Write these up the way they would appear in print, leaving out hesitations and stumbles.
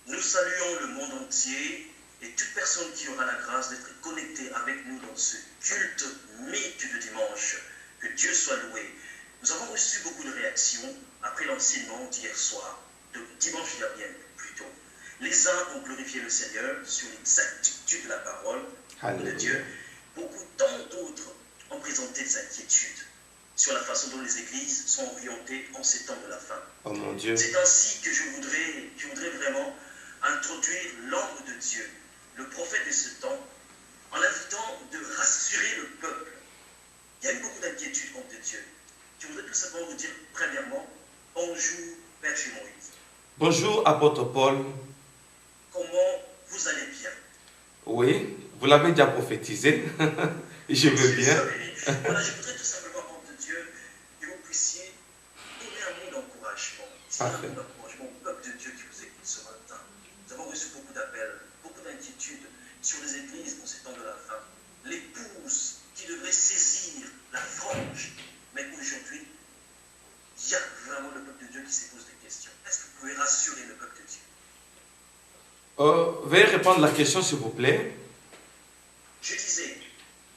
Nous saluons le monde entier et toute personne qui aura la grâce d'être connectée avec nous dans ce culte mythe de dimanche. Que Dieu soit loué. Nous avons reçu beaucoup de réactions après l'enseignement d'hier soir, de dimanche dernier plutôt. Les uns ont glorifié le Seigneur sur l'exactitude de la parole de Dieu. Tant d'autres ont présenté des inquiétudes sur la façon dont les églises sont orientées en ces temps de la fin. Oh mon Dieu. C'est ainsi que je voudrais vraiment introduire l'homme de Dieu, le prophète de ce temps, en l'invitant de rassurer le peuple. Il y a eu beaucoup d'inquiétudes contre Dieu. Je voudrais tout simplement vous dire premièrement, bonjour Père Moïse. Bonjour Apôtre Paul. Comment vous allez bien? Oui, vous l'avez déjà prophétisé. Je veux bien. Voilà, je voudrais tout simplement, homme de Dieu, que vous puissiez donner un mot d'encouragement. C'est un mot d'encouragement au peuple de Dieu qui vous écoute ce matin. Nous avons reçu beaucoup d'appels, beaucoup d'inquiétudes sur les églises dans ces temps de la fin. L'épouse qui devrait saisir la frange. Mais aujourd'hui, il y a vraiment le peuple de Dieu qui se pose des questions. Est-ce que vous pouvez rassurer le peuple de Dieu? Veuillez répondre à la question, s'il vous plaît. Je disais,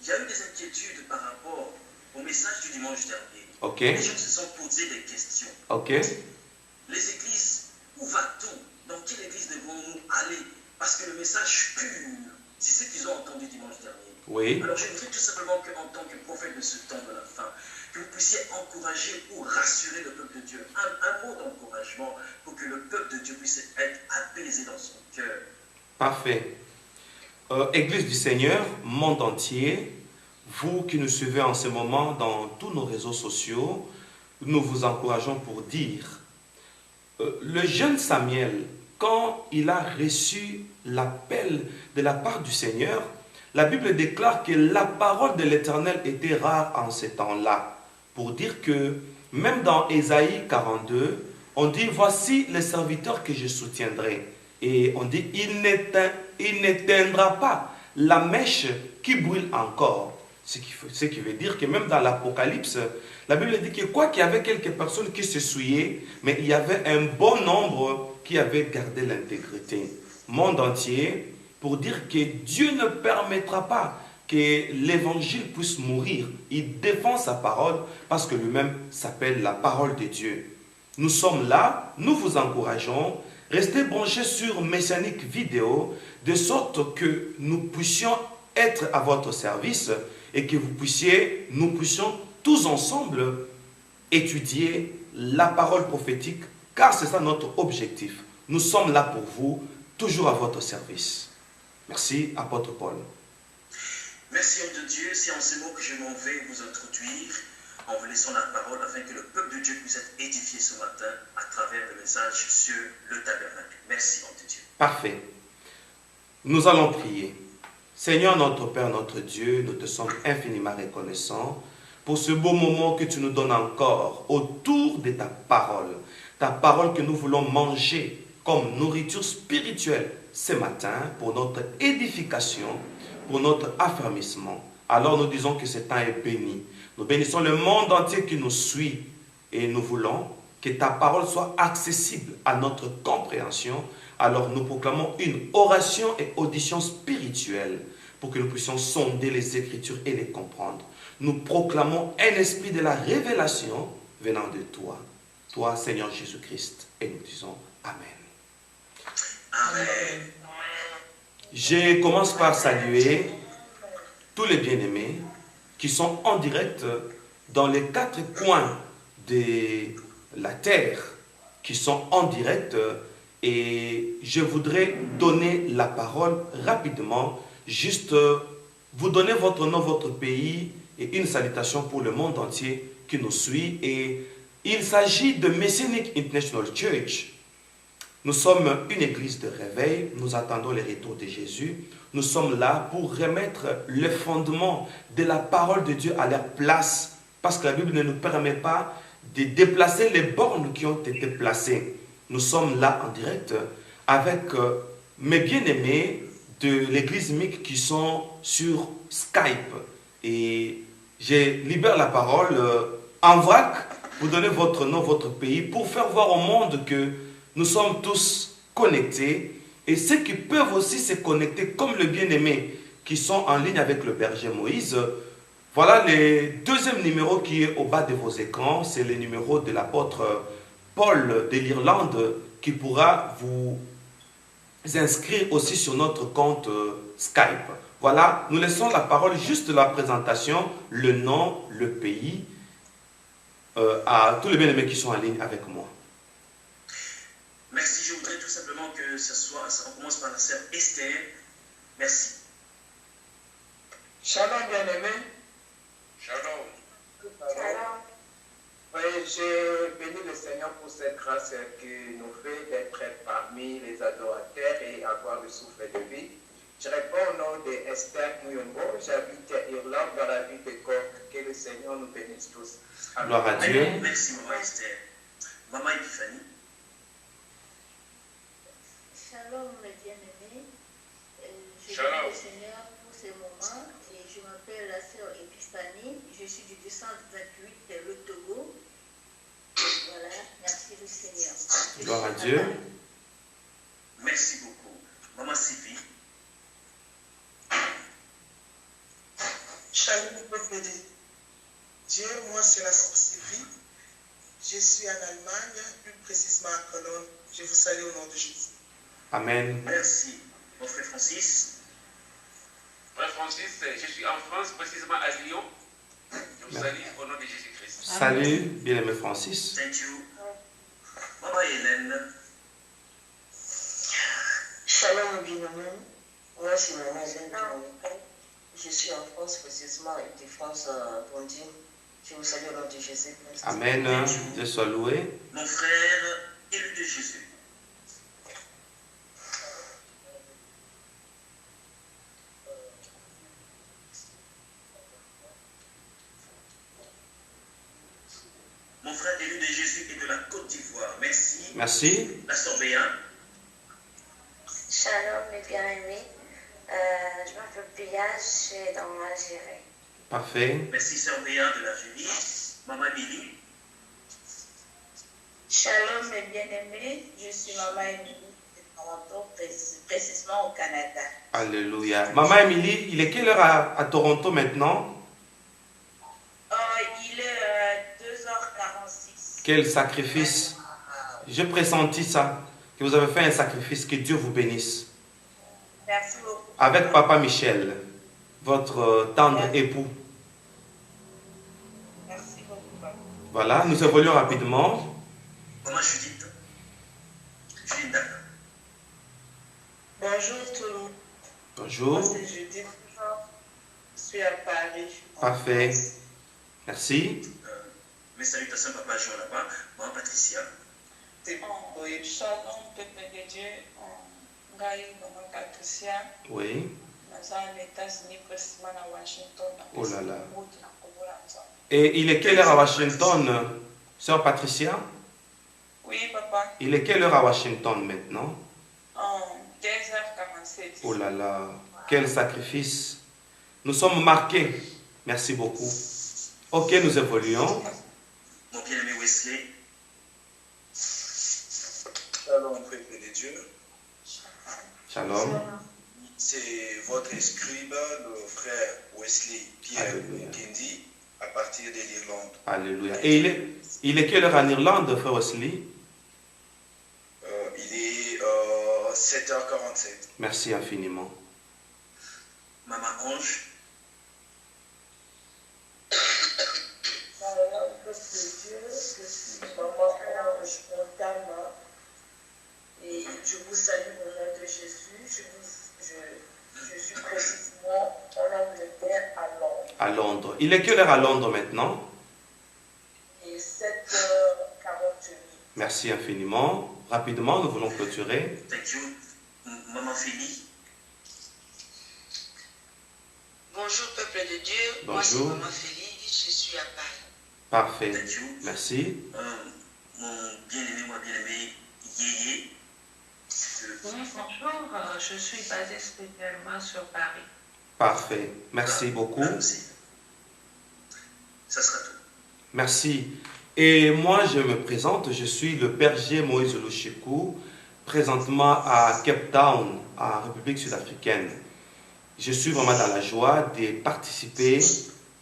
il y a eu des inquiétudes par rapport au message du dimanche dernier. Ok. Les gens se sont posés des questions. Ok. Les églises, où va-t-on? Dans quelle église devons-nous aller? Parce que le message pur, c'est ce qu'ils ont entendu dimanche dernier. Oui. Alors je voudrais tout simplement qu'en tant que prophète de ce temps de la fin, que vous puissiez encourager ou rassurer le peuple de Dieu. Un mot d'encouragement pour que le peuple de Dieu puisse être apaisé dans son cœur. Parfait. Église du Seigneur, monde entier, vous qui nous suivez en ce moment dans tous nos réseaux sociaux, nous vous encourageons pour dire, le jeune Samuel, quand il a reçu l'appel de la part du Seigneur, la Bible déclare que la parole de l'Éternel était rare en ces temps-là. Pour dire que, même dans Ésaïe 42, on dit, voici les serviteurs que je soutiendrai. Et on dit, il n'éteindra pas la mèche qui brûle encore. Ce qui veut dire que même dans l'Apocalypse, la Bible dit que quoi qu'il y avait quelques personnes qui se souillaient, mais il y avait un bon nombre qui avaient gardé l'intégrité. Monde entier, pour dire que Dieu ne permettra pas que l'évangile puisse mourir. Il défend sa parole parce que lui-même s'appelle la parole de Dieu. Nous sommes là, nous vous encourageons. Restez branchés sur Messianique Vidéo de sorte que nous puissions être à votre service et que nous puissions tous ensemble étudier la parole prophétique car c'est ça notre objectif. Nous sommes là pour vous, toujours à votre service. Merci, Apôtre Paul. Merci, homme de Dieu. C'est en ces mots que je m'en vais vous introduire en vous laissant la parole afin que le peuple de Dieu puisse être édifié ce matin à travers le message sur le tabernacle. Merci, homme de Dieu. Parfait. Nous allons prier. Seigneur notre Père, notre Dieu, nous te sommes infiniment reconnaissants pour ce beau moment que tu nous donnes encore autour de ta parole que nous voulons manger comme nourriture spirituelle ce matin pour notre édification, pour notre affermissement. Alors nous disons que ce temps est béni. Nous bénissons le monde entier qui nous suit et nous voulons que ta parole soit accessible à notre compréhension. Alors nous proclamons une oration et audition spirituelle pour que nous puissions sonder les Écritures et les comprendre. Nous proclamons un esprit de la révélation venant de toi, toi Seigneur Jésus-Christ, et nous disons Amen. Amen. Je commence par saluer tous les bien-aimés qui sont en direct dans les 4 coins de la terre, qui sont en direct, et je voudrais donner la parole rapidement, juste vous donner votre nom, votre pays et une salutation pour le monde entier qui nous suit. Et il s'agit de Messianic International Church. Nous sommes une église de réveil, nous attendons le retour de Jésus. Nous sommes là pour remettre le fondement de la parole de Dieu à leur place, parce que la Bible ne nous permet pas de déplacer les bornes qui ont été placées. Nous sommes là en direct avec mes bien-aimés de l'église MIC qui sont sur Skype. Et je libère la parole en vrac, vous donnez votre nom, votre pays, pour faire voir au monde que nous sommes tous connectés et ceux qui peuvent aussi se connecter comme le bien-aimé qui sont en ligne avec le berger Moïse. Voilà le deuxième numéro qui est au bas de vos écrans. C'est le numéro de l'apôtre Paul de l'Irlande qui pourra vous inscrire aussi sur notre compte Skype. Voilà, nous laissons la parole juste de la présentation, le nom, le pays, à tous les bien-aimés qui sont en ligne avec moi. Merci, je voudrais tout simplement que on commence par la sœur Esther. Merci. Shalom, bien-aimé. Shalom. Shalom. Oui, je bénis le Seigneur pour cette grâce qui nous fait d'être parmi les adorateurs et avoir le souffle de vie. Je réponds au nom d'Esther Muyombo. J'habite Irlande dans la ville de Cork. Que le Seigneur nous bénisse tous. Gloire à Dieu. Merci, maman Esther. Maman Epiphanie. Shalom, mes bien-aimés. Je Shalom. bénis le Seigneur pour ce moment et je m'appelle la sœur Epiphanie. Je suis du 228 le Togo. Voilà, merci le Seigneur. Gloire à Dieu. Merci beaucoup. Maman Sylvie. Shalom, peuple de Dieu, moi c'est la sœur Sylvie. Je suis en Allemagne, plus précisément à Cologne. Je vous salue au nom de Jésus. Amen. Merci. Mon frère Francis. Frère Francis, je suis en France, précisément à Lyon. Je vous salue au nom de Jésus-Christ. Salut, bien-aimé Francis. Thank you. Maman Hélène. Shalom, bien-aimé. Moi, c'est Maman Hélène Dynamique. Je suis en France, précisément, de France, Bondy. Je vous salue au nom de Jésus-Christ. Amen. Dieu soit loué. Mon frère élu de Jésus. Mon frère élu de Jésus et de la Côte d'Ivoire. Merci. Merci. La sœur Béa. Shalom, mes bien-aimés. Je m'appelle Pia, je suis dans l'Algérie. Parfait. Merci, sœur Béa de l'Algérie. Maman Billy. Shalom, mes bien-aimés. Je suis Maman Émilie de Toronto, précisément au Canada. Alléluia. Maman Émilie, il est quelle heure à Toronto maintenant? Il est 2h46. Quel sacrifice. J'ai pressenti ça, que vous avez fait un sacrifice, que Dieu vous bénisse. Merci beaucoup. Avec Papa Michel, votre tendre époux. Merci beaucoup, papa. Voilà, nous évoluons rapidement. Maman Judith. Judith Daka. Bonjour tout le monde. Bonjour. Moi c'est Judith. Je suis à Paris. Parfait. Merci. Mes salutations, Papa Jean là-bas. Maman Patricia. Oui. Shalom, peuple de Dieu. Ngai, Maman Patricia. Oui. Naza aux États-Unis, précisément à Washington. Oh là là. Et il est quelle heure à Washington, sœur Patricia? Oui, papa. Il est quelle heure à Washington maintenant? 15h47. Oh là là, quel sacrifice. Nous sommes marqués. Merci beaucoup. Ok, nous évoluons. Mon bien-aimé Wesley. Shalom, peuple de Dieu. Shalom. C'est votre scribe, le frère Wesley Pierre Kendi, à partir de l'Irlande. Alléluia. Et il est quelle heure en Irlande, frère Wesley? Il est 7h47. Merci infiniment. Maman Ange. Shalom, peuple de Dieu. Je suis Maman Ange Montama. Et je vous salue au nom de Jésus. Je suis précisément en Angleterre, à Londres. À Londres. Il est quelle heure à Londres maintenant? Il est 7h48. Merci infiniment. Rapidement, nous voulons clôturer. Thank you. Maman Félix. Bonjour peuple de Dieu, Bonjour. moi c'est Maman Félix, je suis à Paris. Parfait. Thank you. Merci. Mon bien-aimé, moi bien-aimé, Yéyé. Bonjour, je suis basée spécialement sur Paris. Parfait. Merci beaucoup. Ça sera tout. Merci. Et moi, je me présente, je suis le berger Moïse Louchikou, présentement à Cape Town, en République sud-africaine. Je suis vraiment dans la joie de participer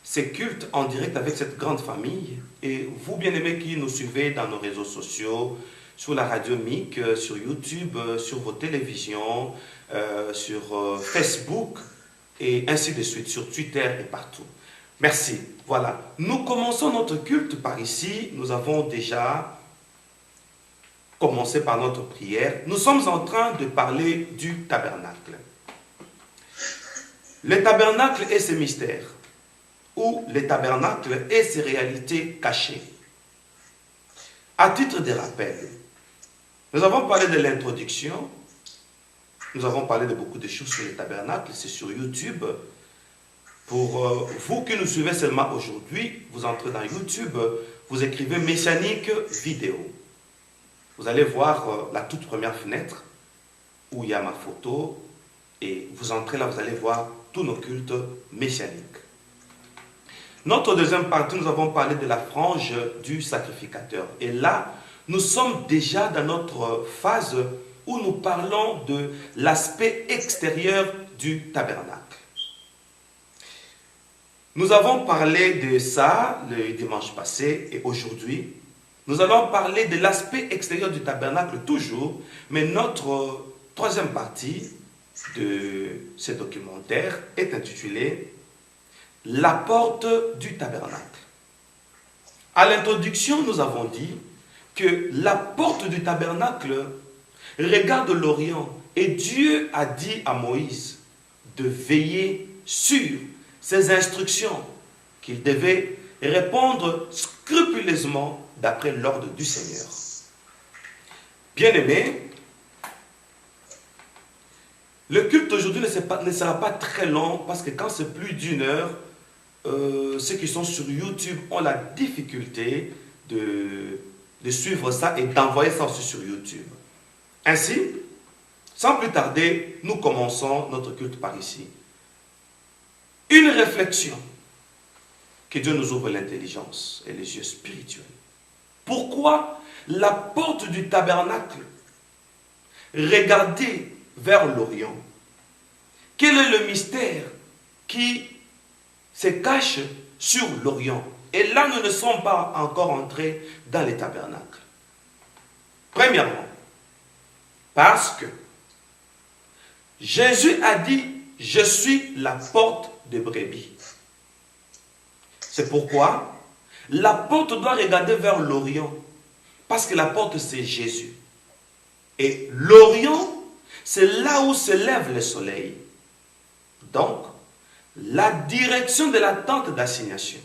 ces cultes en direct avec cette grande famille. Et vous, bien-aimés qui nous suivez dans nos réseaux sociaux, sur la radio MIC, sur YouTube, sur vos télévisions, sur Facebook, et ainsi de suite, sur Twitter et partout. Merci. Voilà. Nous commençons notre culte par ici. Nous avons déjà commencé par notre prière. Nous sommes en train de parler du tabernacle. Le tabernacle et ses mystères, ou le tabernacle et ses réalités cachées. À titre de rappel, nous avons parlé de l'introduction, nous avons parlé de beaucoup de choses sur le tabernacle, c'est sur YouTube. Pour vous qui nous suivez seulement aujourd'hui, vous entrez dans YouTube, vous écrivez Messianique vidéo. Vous allez voir la toute première fenêtre où il y a ma photo et vous entrez là, vous allez voir tous nos cultes messianiques. Notre deuxième partie, nous avons parlé de la frange du sacrificateur. Et là, nous sommes déjà dans notre phase où nous parlons de l'aspect extérieur du tabernacle. Nous avons parlé de ça le dimanche passé et aujourd'hui. Nous allons parler de l'aspect extérieur du tabernacle toujours, mais notre troisième partie de ce documentaire est intitulée « La porte du tabernacle ». À l'introduction, nous avons dit que la porte du tabernacle regarde l'Orient et Dieu a dit à Moïse de veiller sur ses instructions, qu'il devait répondre scrupuleusement d'après l'ordre du Seigneur. Bien-aimés, le culte aujourd'hui ne sera pas très long parce que quand c'est plus d'une heure, ceux qui sont sur YouTube ont la difficulté de suivre ça et d'envoyer ça aussi sur YouTube. Ainsi, sans plus tarder, nous commençons notre culte par ici. Une réflexion, que Dieu nous ouvre l'intelligence et les yeux spirituels. Pourquoi la porte du tabernacle regardait vers l'Orient? Quel est le mystère qui se cache sur l'Orient? Et là, nous ne sommes pas encore entrés dans les tabernacles. Premièrement, parce que Jésus a dit « Je suis la porte de brebis ». C'est pourquoi la porte doit regarder vers l'Orient. Parce que la porte, c'est Jésus. Et l'Orient, c'est là où se lève le soleil. Donc, la direction de la tente d'assignation,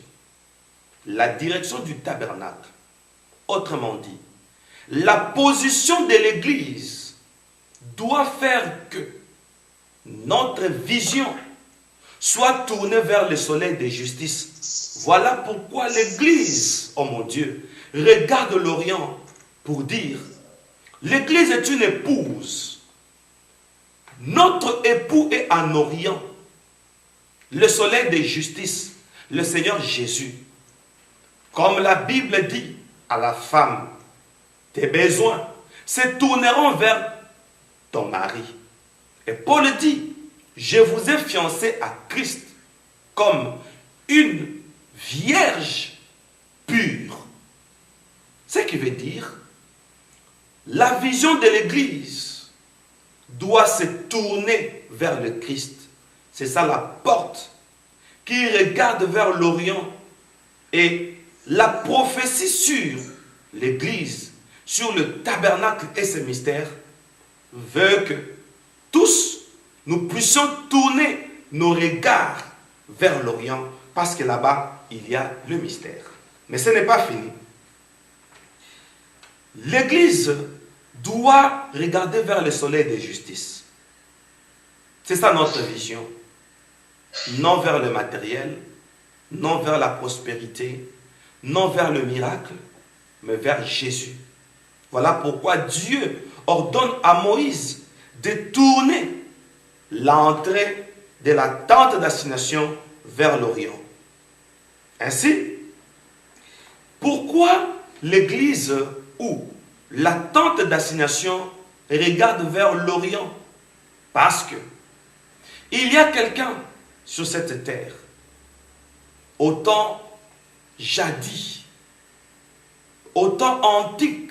la direction du tabernacle, autrement dit, la position de l'Église doit faire que notre vision soit tournée vers le soleil de justice. Voilà pourquoi l'Église, oh mon Dieu, regarde l'Orient pour dire, l'Église est une épouse. Notre époux est en Orient. Le soleil de justice, le Seigneur Jésus. Comme la Bible dit à la femme, tes besoins se tourneront vers ton mari. Et Paul dit, je vous ai fiancé à Christ comme une vierge pure. Ce qui veut dire, la vision de l'Église doit se tourner vers le Christ. C'est ça la porte qui regarde vers l'Orient. Et la prophétie sur l'Église, sur le tabernacle et ses mystères, veut que tous nous puissions tourner nos regards vers l'Orient, parce que là-bas, il y a le mystère. Mais ce n'est pas fini. L'Église doit regarder vers le soleil de justice. C'est ça notre vision. Non vers le matériel, non vers la prospérité, non vers le miracle, mais vers Jésus. Voilà pourquoi Dieu ordonne à Moïse de tourner l'entrée de la tente d'assignation vers l'Orient. Ainsi, pourquoi l'Église ou la tente d'assignation regarde vers l'Orient. Parce que il y a quelqu'un sur cette terre, au temps jadis, au temps antique,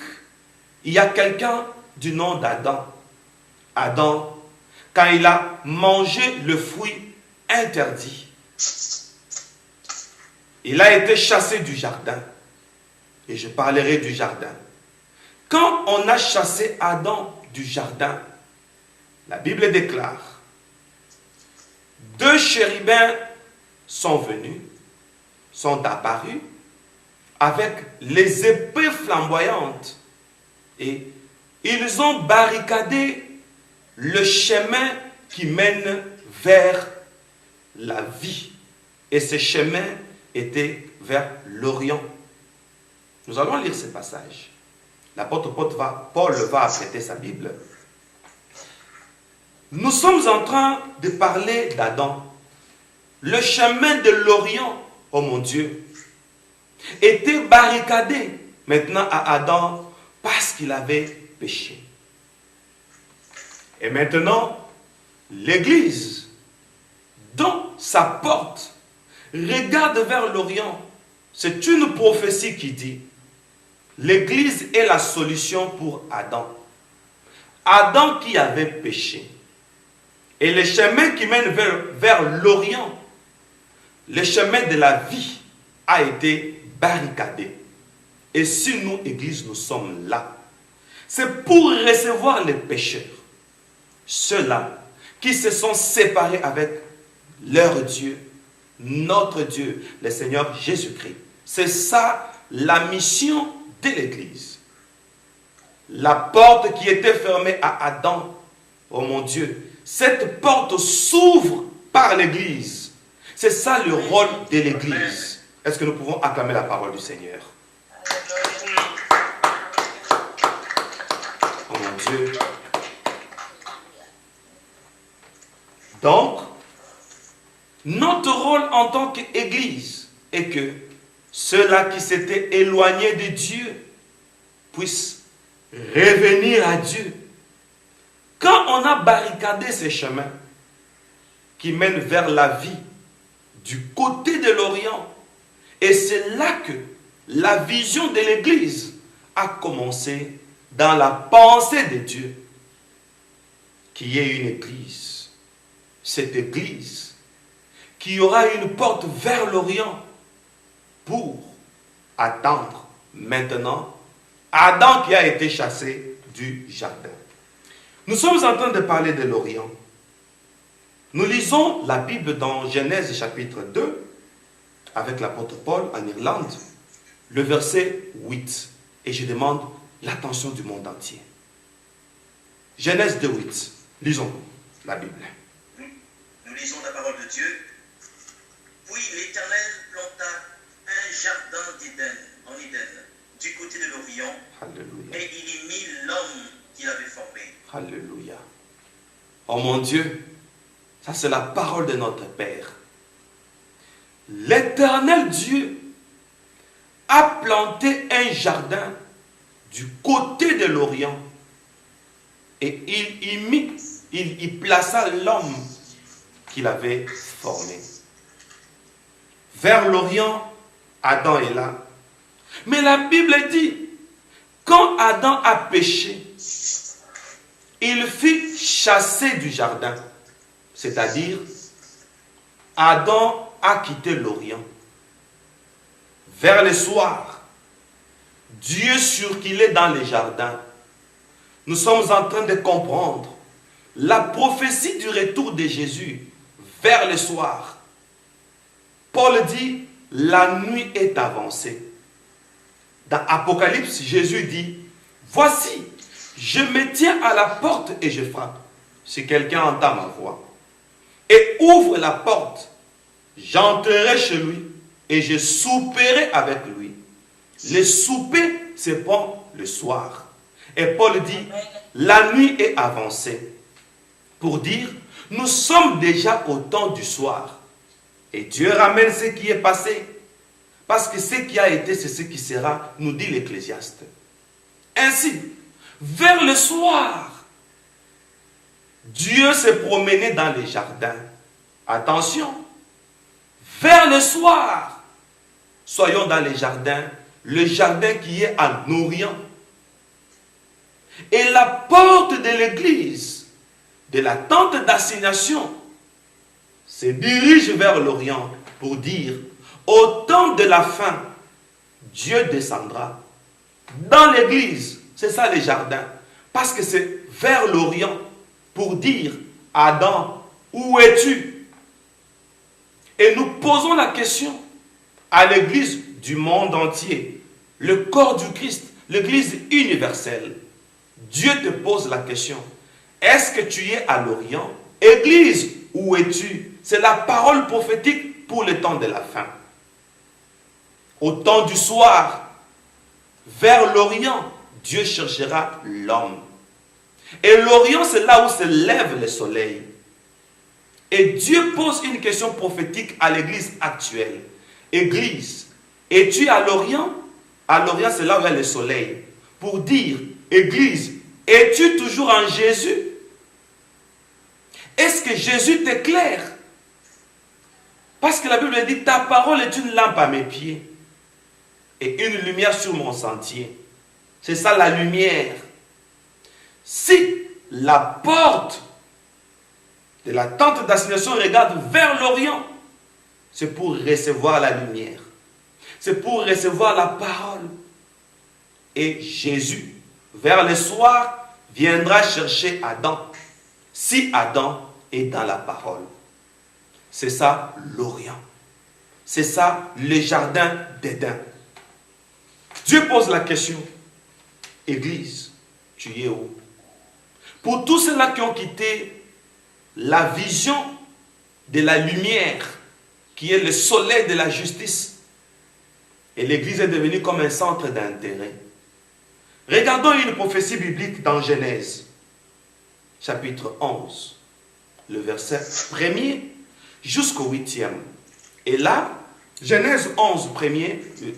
il y a quelqu'un du nom d'Adam. Adam, quand il a mangé le fruit interdit, il a été chassé du jardin. Et je parlerai du jardin. Quand on a chassé Adam du jardin, la Bible déclare, 2 chérubins sont venus, sont apparus avec les épées flamboyantes et ils ont barricadé le chemin qui mène vers la vie. Et ce chemin était vers l'Orient. Nous allons lire ce passage. L'apôtre Paul va apprêter sa Bible. Nous sommes en train de parler d'Adam. Le chemin de l'Orient, oh mon Dieu, était barricadé maintenant à Adam parce qu'il avait péché. Et maintenant, l'Église, dans sa porte, regarde vers l'Orient. C'est une prophétie qui dit, l'Église est la solution pour Adam. Adam qui avait péché. Et le chemin qui mène vers l'Orient, le chemin de la vie, a été barricadé. Et si nous, Église, nous sommes là, c'est pour recevoir les pécheurs, ceux-là qui se sont séparés avec leur Dieu, notre Dieu, le Seigneur Jésus-Christ. C'est ça la mission de l'Église. La porte qui était fermée à Adam, oh mon Dieu, cette porte s'ouvre par l'Église. C'est ça le rôle de l'Église. Est-ce que nous pouvons acclamer la parole du Seigneur? Oh mon Dieu. Donc, notre rôle en tant qu'Église est que ceux-là qui s'étaient éloignés de Dieu puissent revenir à Dieu. Quand on a barricadé ces chemins qui mènent vers la vie du côté de l'Orient, et c'est là que la vision de l'Église a commencé dans la pensée de Dieu, qui est une Église. Cette Église qui aura une porte vers l'Orient pour attendre maintenant Adam qui a été chassé du jardin. Nous sommes en train de parler de l'Orient. Nous lisons la Bible dans Genèse chapitre 2 avec l'apôtre Paul en Irlande, le verset 8. Et je demande l'attention du monde entier. Genèse 2, 8. Lisons la Bible. Nous lisons la parole de Dieu. Puis l'Éternel planta un jardin d'Éden, en Éden, du côté de l'Orient, et il y mit l'homme qu'il avait formé. Alléluia. Oh mon Dieu, ça c'est la parole de notre Père. L'Éternel Dieu a planté un jardin du côté de l'Orient et il y plaça l'homme qu'il avait formé. Vers l'Orient, Adam est là. Mais la Bible dit, quand Adam a péché, il fut chassé du jardin. C'est-à-dire, Adam a quitté l'Orient. Vers le soir, Dieu circulait dans les jardins. Nous sommes en train de comprendre la prophétie du retour de Jésus vers le soir. Paul dit, la nuit est avancée. Dans Apocalypse, Jésus dit, voici, je me tiens à la porte et je frappe. Si quelqu'un entend ma voix et ouvre la porte, j'entrerai chez lui et je souperai avec lui. Le souper, c'est pas le soir. Et Paul dit, la nuit est avancée. Pour dire, nous sommes déjà au temps du soir. Et Dieu ramène ce qui est passé. Parce que ce qui a été, c'est ce qui sera, nous dit l'Ecclésiaste. Ainsi, vers le soir, Dieu s'est promené dans les jardins. Attention, vers le soir, soyons dans les jardins, le jardin qui est en Orient. Et la porte de l'église, de la tente d'assignation, se dirige vers l'Orient pour dire, au temps de la fin, Dieu descendra dans l'église. C'est ça les jardins. Parce que c'est vers l'Orient pour dire, Adam, où es-tu? Et nous posons la question à l'église du monde entier, le corps du Christ, l'église universelle. Dieu te pose la question, est-ce que tu es à l'Orient? Église, où es-tu? C'est la parole prophétique pour le temps de la fin. Au temps du soir, vers l'Orient, Dieu cherchera l'homme. Et l'Orient, c'est là où se lève le soleil. Et Dieu pose une question prophétique à l'église actuelle. Église, es-tu à l'Orient? À l'Orient, c'est là où il y a le soleil. Pour dire, Église, es-tu toujours en Jésus? Est-ce que Jésus t'éclaire? Parce que la Bible dit, ta parole est une lampe à mes pieds et une lumière sur mon sentier. C'est ça la lumière. Si la porte de la tente d'assignation regarde vers l'Orient, c'est pour recevoir la lumière. C'est pour recevoir la parole. Et Jésus, vers le soir, viendra chercher Adam. Si Adam est dans la parole. C'est ça l'Orient. C'est ça le jardin d'Éden. Dieu pose la question. Église, tu es où? Pour tous ceux-là qui ont quitté la vision de la lumière, qui est le soleil de la justice, et l'Église est devenue comme un centre d'intérêt. Regardons une prophétie biblique dans Genèse, chapitre 11, le verset 1er jusqu'au 8e. Et là, Genèse 11,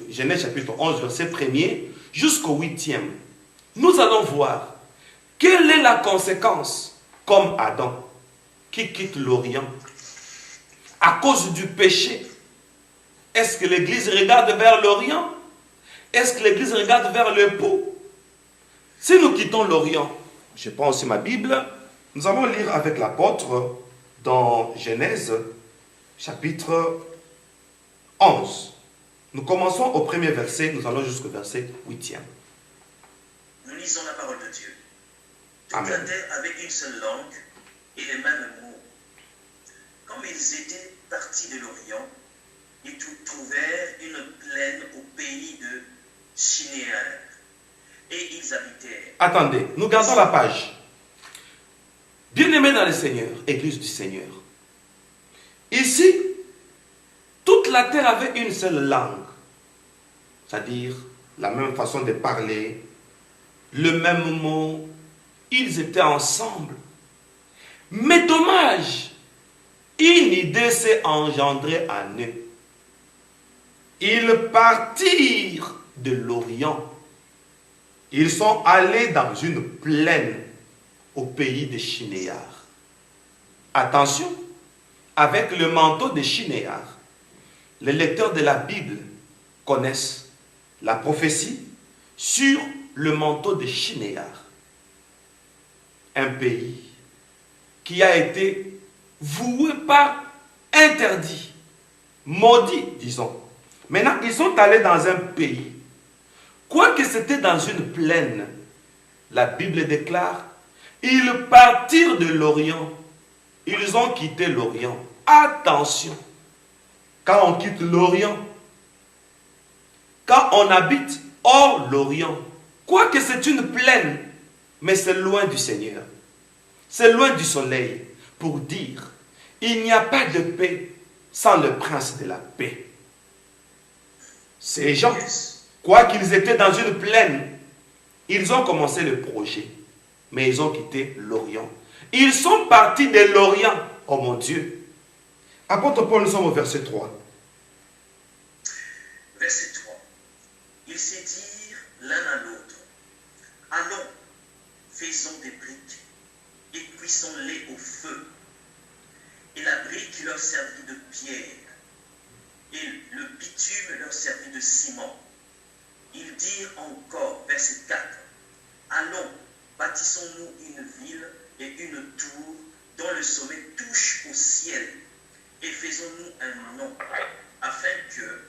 Genèse chapitre 11, verset 1er jusqu'au 8e. Nous allons voir quelle est la conséquence, comme Adam, qui quitte l'Orient à cause du péché. Est-ce que l'Église regarde vers l'Orient? Est-ce que l'Église regarde vers le pot? Si nous quittons l'Orient, je prends aussi ma Bible, nous allons lire avec l'apôtre dans Genèse, chapitre 11. Nous commençons au premier verset, nous allons jusqu'au verset 8e. Nous lisons la parole de Dieu. Toute Amen. la terre avec une seule langue et les mêmes mots. Comme ils étaient partis de l'Orient, ils trouvèrent une plaine au pays de Shinéar. Et ils habitèrent. Attendez, nous gardons la page. Bien-aimés dans le Seigneur, Église du Seigneur. Ici, toute la terre avait une seule langue. C'est-à-dire la même façon de parler, le même mot. Ils étaient ensemble. Mais dommage, une idée s'est engendrée en eux. Ils partirent de l'Orient. Ils sont allés dans une plaine au pays de Shinéar. Attention, avec le manteau de Shinéar, les lecteurs de la Bible connaissent la prophétie sur le manteau de Shinéar. Un pays qui a été voué par interdit, maudit, disons. Maintenant, ils sont allés dans un pays. Quoique c'était dans une plaine, la Bible déclare, ils partirent de l'Orient. Ils ont quitté l'Orient. Attention, quand on quitte l'Orient, quand on habite hors l'Orient, quoique c'est une plaine, mais c'est loin du Seigneur. C'est loin du soleil pour dire, il n'y a pas de paix sans le prince de la paix. Ces gens, quoiqu'ils étaient dans une plaine, ils ont commencé le projet, mais ils ont quitté l'Orient. Ils sont partis de l'Orient, oh mon Dieu. Apôtre Paul, nous sommes au verset 3. Verset 3. Ils se dirent l'un à l'autre, allons, faisons des briques et cuissons-les au feu. Et la brique leur servit de pierre, et le bitume leur servit de ciment. Ils dirent encore, verset 4, allons, bâtissons-nous une ville et une tour dont le sommet touche au ciel, et faisons-nous un nom, afin que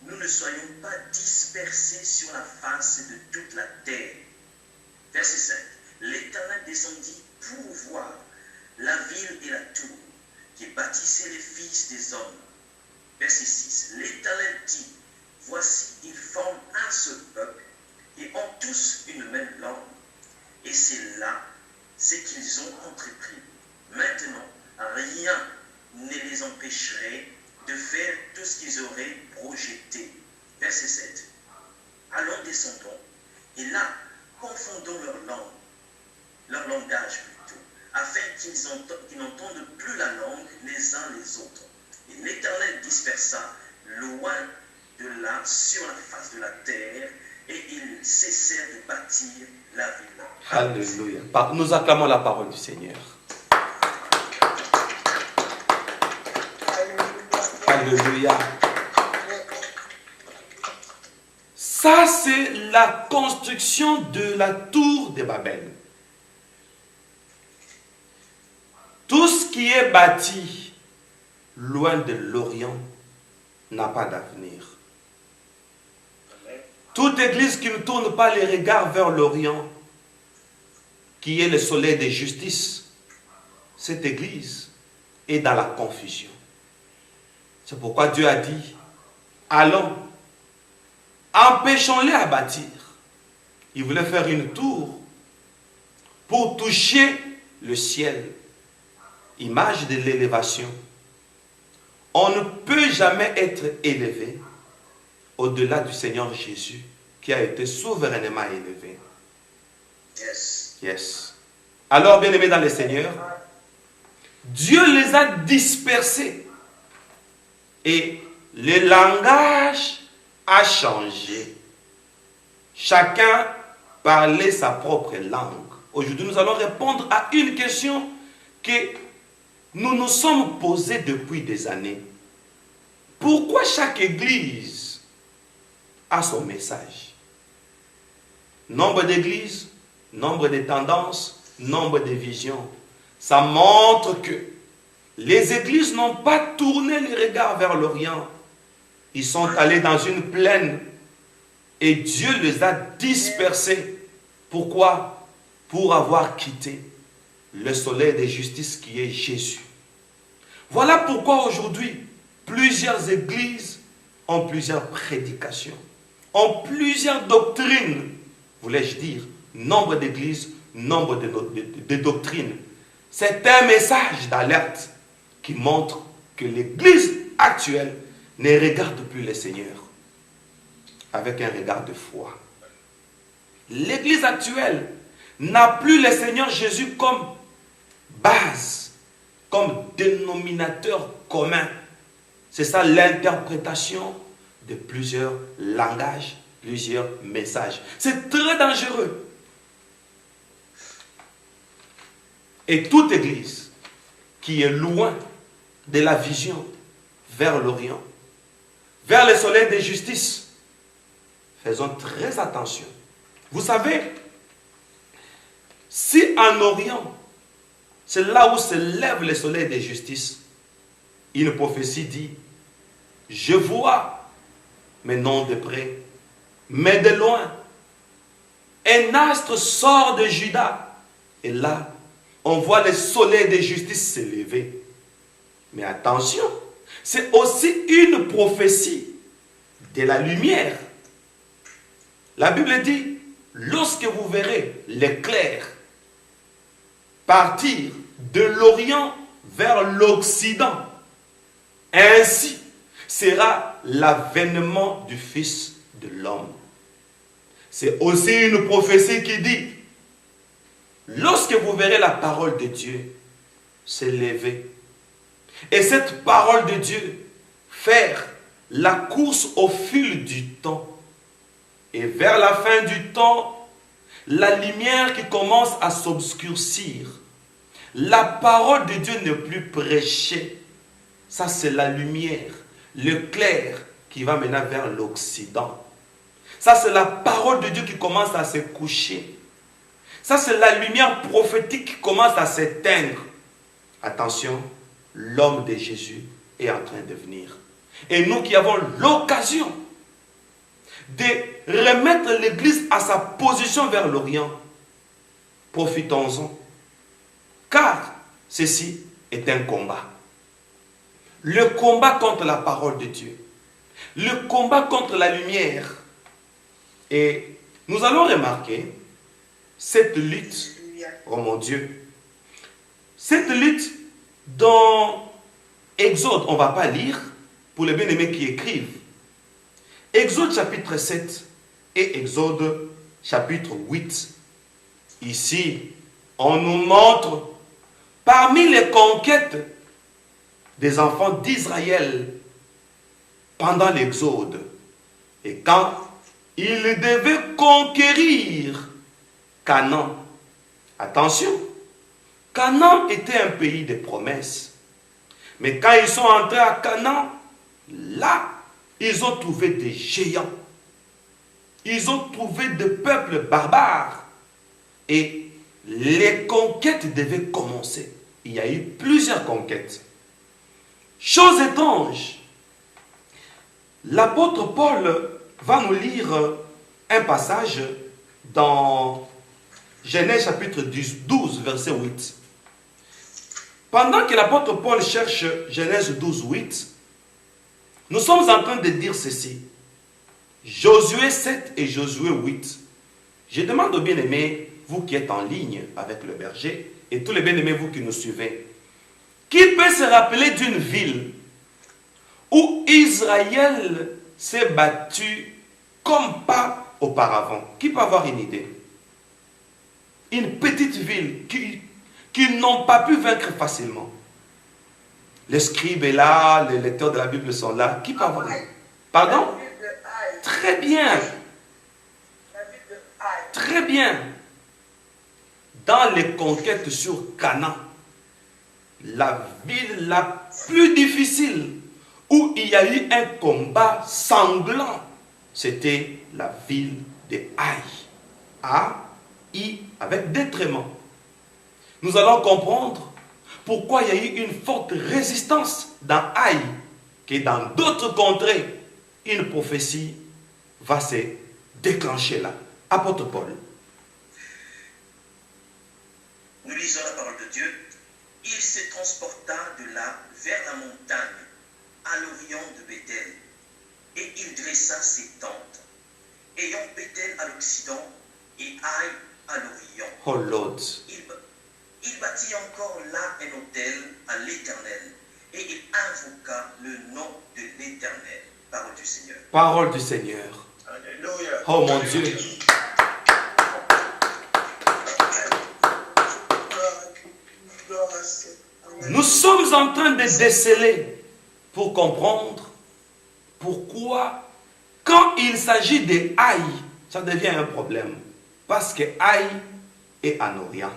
nous ne soyons pas dispersés sur la face de toute la terre. Verset 5. L'Éternel descendit pour voir la ville et la tour qui bâtissaient les fils des hommes. Verset 6. L'Éternel dit, voici, ils forment un seul peuple et ont tous une même langue. Et c'est là ce qu'ils ont entrepris. Maintenant, rien ne les empêcherait de faire tout ce qu'ils auraient projeté. Verset 7. Allons, descendons, et là, confondons leur langage plutôt, afin qu'ils n'entendent plus la langue les uns les autres. Et l'Éternel dispersa loin de là sur la face de la terre, et ils cessèrent de bâtir la ville. Alléluia. Nous acclamons la parole du Seigneur. Alléluia. Ça, c'est la construction de la tour de Babel. Tout ce qui est bâti loin de l'Orient n'a pas d'avenir. Toute église qui ne tourne pas les regards vers l'Orient, qui est le soleil de justice, cette église est dans la confusion. C'est pourquoi Dieu a dit, allons, empêchons-les à bâtir. Il voulait faire une tour pour toucher le ciel, image de l'élévation. On ne peut jamais être élevé au-delà du Seigneur Jésus qui a été souverainement élevé. Yes. Alors, bien-aimés dans le Seigneur, Dieu les a dispersés et le langage a changé. Chacun parlait sa propre langue. Aujourd'hui, nous allons répondre à une question que nous nous sommes posées depuis des années. Pourquoi chaque église a son message? Nombre d'églises, nombre de tendances, nombre de visions. Ça montre que les églises n'ont pas tourné les regards vers l'Orient. Ils sont allés dans une plaine et Dieu les a dispersés. Pourquoi? Pour avoir quitté le soleil de justice qui est Jésus. Voilà pourquoi aujourd'hui, plusieurs églises ont plusieurs prédications, ont plusieurs doctrines, voulais-je dire, nombre d'églises, nombre de doctrines. C'est un message d'alerte qui montre que l'église actuelle ne regarde plus le Seigneur avec un regard de foi. L'église actuelle n'a plus le Seigneur Jésus comme base, comme dénominateur commun. C'est ça l'interprétation de plusieurs langages, plusieurs messages. C'est très dangereux. Et toute église qui est loin de la vision vers l'Orient, vers le soleil de justice, faisons très attention. Vous savez, si en Orient, c'est là où se lève le soleil de justice, une prophétie dit, je vois, mais non de près, mais de loin, un astre sort de Juda, et là, on voit le soleil de justice se lever. Mais attention, c'est aussi une prophétie de la lumière. La Bible dit, lorsque vous verrez l'éclair partir de l'Orient vers l'Occident, ainsi sera l'avènement du Fils de l'homme. C'est aussi une prophétie qui dit, lorsque vous verrez la parole de Dieu s'élever, et cette parole de Dieu faire la course au fil du temps, et vers la fin du temps, la lumière qui commence à s'obscurcir, La parole de Dieu n'est plus prêchée. Ça, c'est la lumière, le clair qui va maintenant vers l'Occident. Ça, c'est la parole de Dieu qui commence à se coucher. Ça, c'est la lumière prophétique qui commence à s'éteindre. Attention, l'homme de Jésus est en train de venir. Et nous qui avons l'occasion de remettre l'Église à sa position vers l'Orient, profitons-en. Car ceci est un combat. Le combat contre la parole de Dieu. Le combat contre la lumière. Et nous allons remarquer cette lutte, oh mon Dieu, cette lutte dans Exode, on ne va pas lire, pour les bien-aimés qui écrivent. Exode chapitre 7 et Exode chapitre 8. Ici, on nous montre parmi les conquêtes des enfants d'Israël pendant l'Exode. Et quand ils devaient conquérir Canaan. Attention, Canaan était un pays de promesses. Mais quand ils sont entrés à Canaan, là, ils ont trouvé des géants. Ils ont trouvé des peuples barbares. Et les conquêtes devaient commencer. Il y a eu plusieurs conquêtes. Chose étrange, l'apôtre Paul va nous lire un passage dans Genèse chapitre 12, verset 8. Pendant que l'apôtre Paul cherche Genèse 12, 8, nous sommes en train de dire ceci. Josué 7 et Josué 8. Je demande aux bien-aimés, vous qui êtes en ligne avec le berger, et tous les bien-aimés, vous qui nous suivez, qui peut se rappeler d'une ville où Israël s'est battu comme pas auparavant? Qui peut avoir une idée? Une petite ville qui n'ont pas pu vaincre facilement. Les scribes est là, les lecteurs de la Bible sont là. Qui peut avoir une idée? Pardon? Très bien. Très bien. Dans les conquêtes sur Canaan, la ville la plus difficile où il y a eu un combat sanglant, c'était la ville de Haï. A-I avec détriment. Nous allons comprendre pourquoi il y a eu une forte résistance dans Haï, que dans d'autres contrées, une prophétie va se déclencher là. Apôtre Paul. Nous lisons la parole de Dieu. Il se transporta de là vers la montagne, à l'orient de Béthel, et il dressa ses tentes, ayant Béthel à l'occident et Haï à l'orient. Oh Lord. Il bâtit encore là un autel à l'Éternel, et il invoqua le nom de l'Éternel. Parole du Seigneur. Parole du Seigneur. Alléluia. Oh mon Dieu. Nous sommes en train de déceler pour comprendre pourquoi, quand il s'agit de Haï, ça devient un problème. Parce que Haï est en Orient.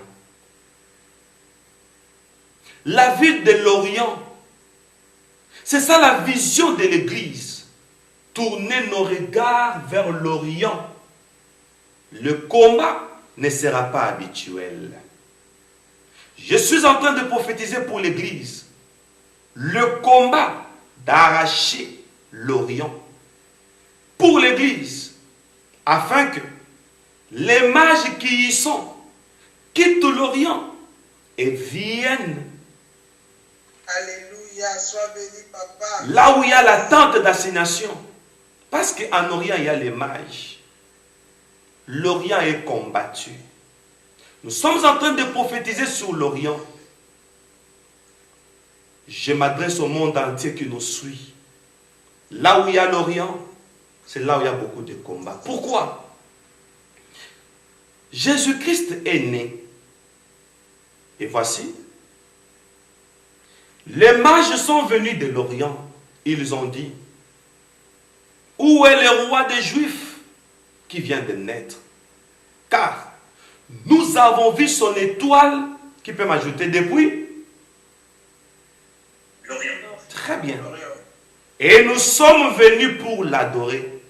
La ville de l'Orient, c'est ça la vision de l'Église. Tourner nos regards vers l'Orient. Le combat ne sera pas habituel. Je suis en train de prophétiser pour l'Église le combat d'arracher l'Orient pour l'Église, afin que les mages qui y sont quittent l'Orient et viennent. Alléluia, sois béni, papa. Là où il y a la tente d'assignation. Parce qu'en Orient, il y a les mages. L'Orient est combattu. Nous sommes en train de prophétiser sur l'Orient. Je m'adresse au monde entier qui nous suit. Là où il y a l'Orient, c'est là où il y a beaucoup de combats. Pourquoi? Jésus-Christ est né. Et voici, les mages sont venus de l'Orient. Ils ont dit, où est le roi des Juifs qui vient de naître? Car nous avons vu son étoile Qui peut m'ajouter depuis? L'Orient. Très bien. Et nous sommes venus pour l'adorer.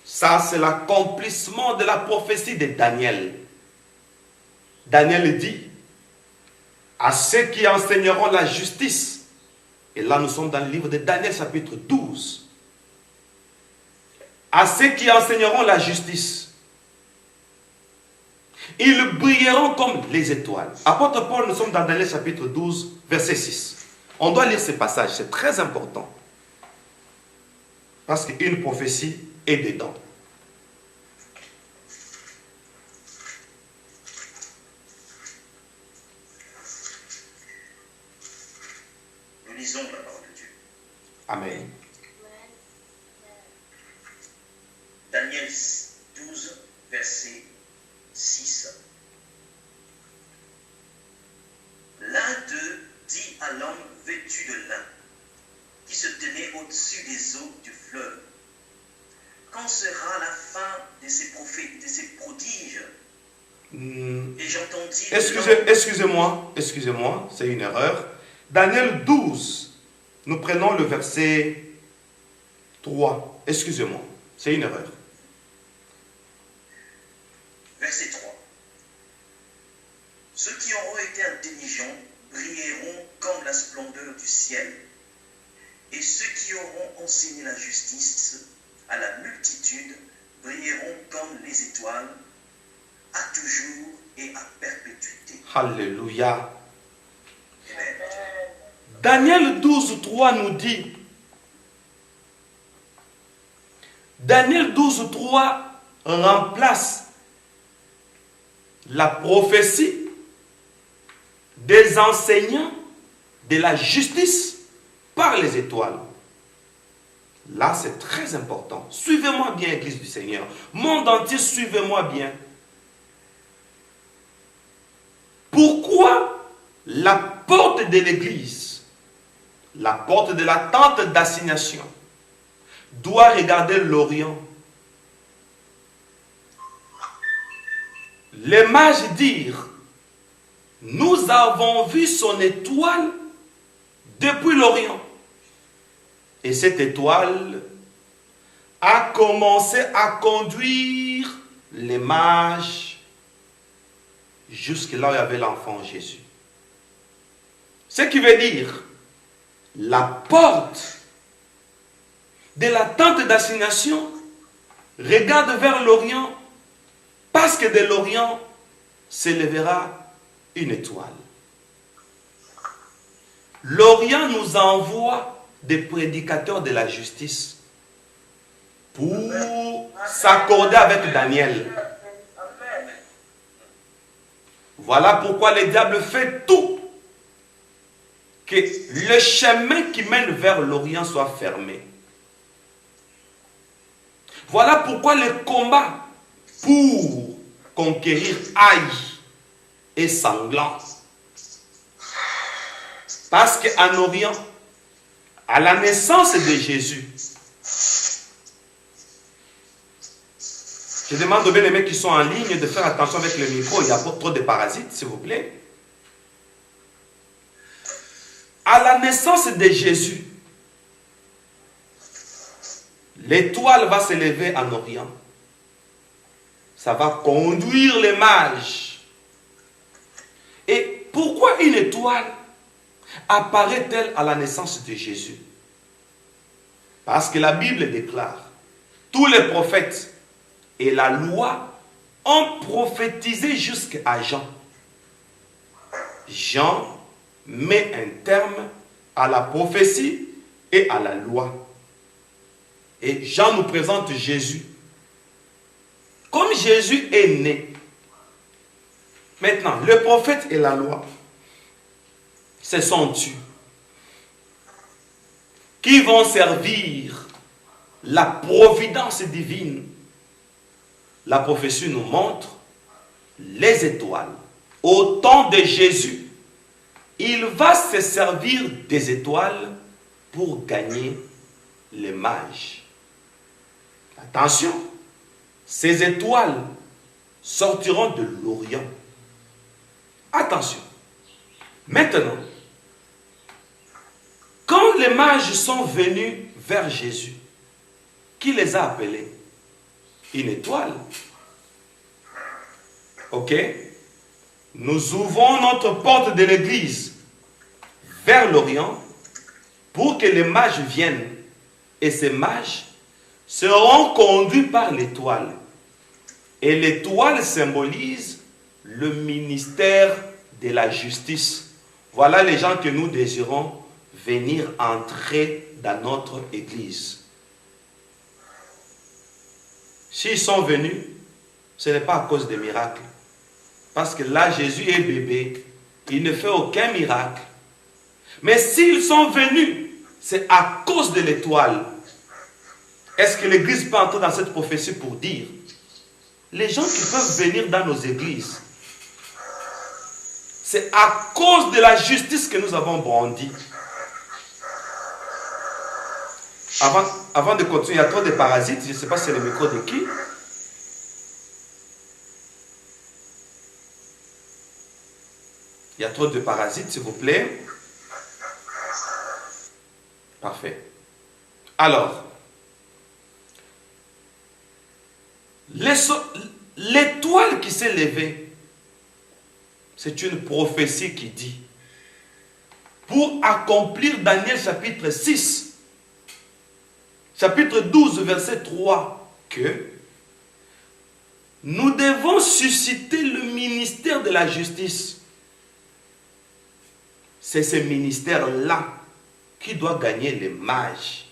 Ça, c'est l'accomplissement de la prophétie de Daniel. Daniel dit à ceux qui enseigneront la justice. Et là, nous sommes dans le livre de Daniel, chapitre 12. À ceux qui enseigneront la justice. Ils brilleront comme les étoiles. Apôtre Paul, nous sommes dans Daniel, chapitre 12, verset 6. On doit lire ce passage, c'est très important. Parce qu'une prophétie est dedans. Nous lisons la parole de Dieu. Amen. Daniel 12, verset 6. L'un d'eux dit à l'homme vêtu de lin, qui se tenait au-dessus des eaux du fleuve, quand sera la fin de ces prophètes, de ces prodiges? Et j'entendis... Excusez-moi, c'est une erreur. Daniel 12, nous prenons le verset 3. Excusez-moi, c'est une erreur. Verset 3. Ceux qui auront été intelligents brilleront comme la splendeur du ciel, et ceux qui auront enseigné la justice à la multitude brilleront comme les étoiles, à toujours et à perpétuité. Alléluia. Daniel 12, 3 nous dit, Daniel 12, 3 remplace la prophétie des enseignants de la justice par les étoiles. Là, c'est très important. Suivez-moi bien, Église du Seigneur. Monde entier, suivez-moi bien. Pourquoi la porte de l'église, la porte de la tente d'assignation, doit regarder l'Orient? Les mages dirent, nous avons vu son étoile depuis l'Orient. Et cette étoile a commencé à conduire les mages jusque là où il y avait l'enfant Jésus. Ce qui veut dire, la porte de la tente d'assignation regarde vers l'Orient, parce que de l'Orient s'élèvera une étoile. L'Orient nous envoie des prédicateurs de la justice pour s'accorder avec Daniel. Voilà pourquoi le diable fait tout que le chemin qui mène vers l'Orient soit fermé. Voilà pourquoi le combat pour conquérir aille et sanglant. Parce qu'en Orient, à la naissance de Jésus, je demande aux bien-aimés qui sont en ligne de faire attention avec le micro, il n'y a pas trop de parasites, s'il vous plaît. À la naissance de Jésus, l'étoile va s'élever en Orient. Ça va conduire les mages. Et pourquoi une étoile apparaît-elle à la naissance de Jésus? Parce que la Bible déclare, tous les prophètes et la loi ont prophétisé jusqu'à Jean. Jean met un terme à la prophétie et à la loi. Et Jean nous présente Jésus. Comme Jésus est né, maintenant, le prophète et la loi, ce sont eux qui vont servir la providence divine. La prophétie nous montre les étoiles. Au temps de Jésus, il va se servir des étoiles pour gagner les mages. Attention, ces étoiles sortiront de l'Orient. Attention, Maintenant, quand les mages sont venus vers Jésus, qui les a appelés? Une étoile. Ok? Nous ouvrons notre porte de l'église vers l'Orient pour que les mages viennent. Et ces mages seront conduits par l'étoile. Et l'étoile symbolise le ministère de la justice. Voilà les gens que nous désirons venir entrer dans notre église. S'ils sont venus, ce n'est pas à cause des miracles. Parce que là, Jésus est bébé. Il ne fait aucun miracle. Mais s'ils sont venus, c'est à cause de l'étoile. Est-ce que l'église peut entrer dans cette prophétie pour dire les gens qui peuvent venir dans nos églises, c'est à cause de la justice que nous avons brandi. Avant de continuer, il y a trop de parasites. Je ne sais pas si c'est le micro de qui. Il y a trop de parasites, s'il vous plaît. Parfait. Alors, l'étoile qui s'est levée, c'est une prophétie qui dit, pour accomplir Daniel chapitre 6, chapitre 12, verset 3, que nous devons susciter le ministère de la justice. C'est ce ministère-là qui doit gagner les mages.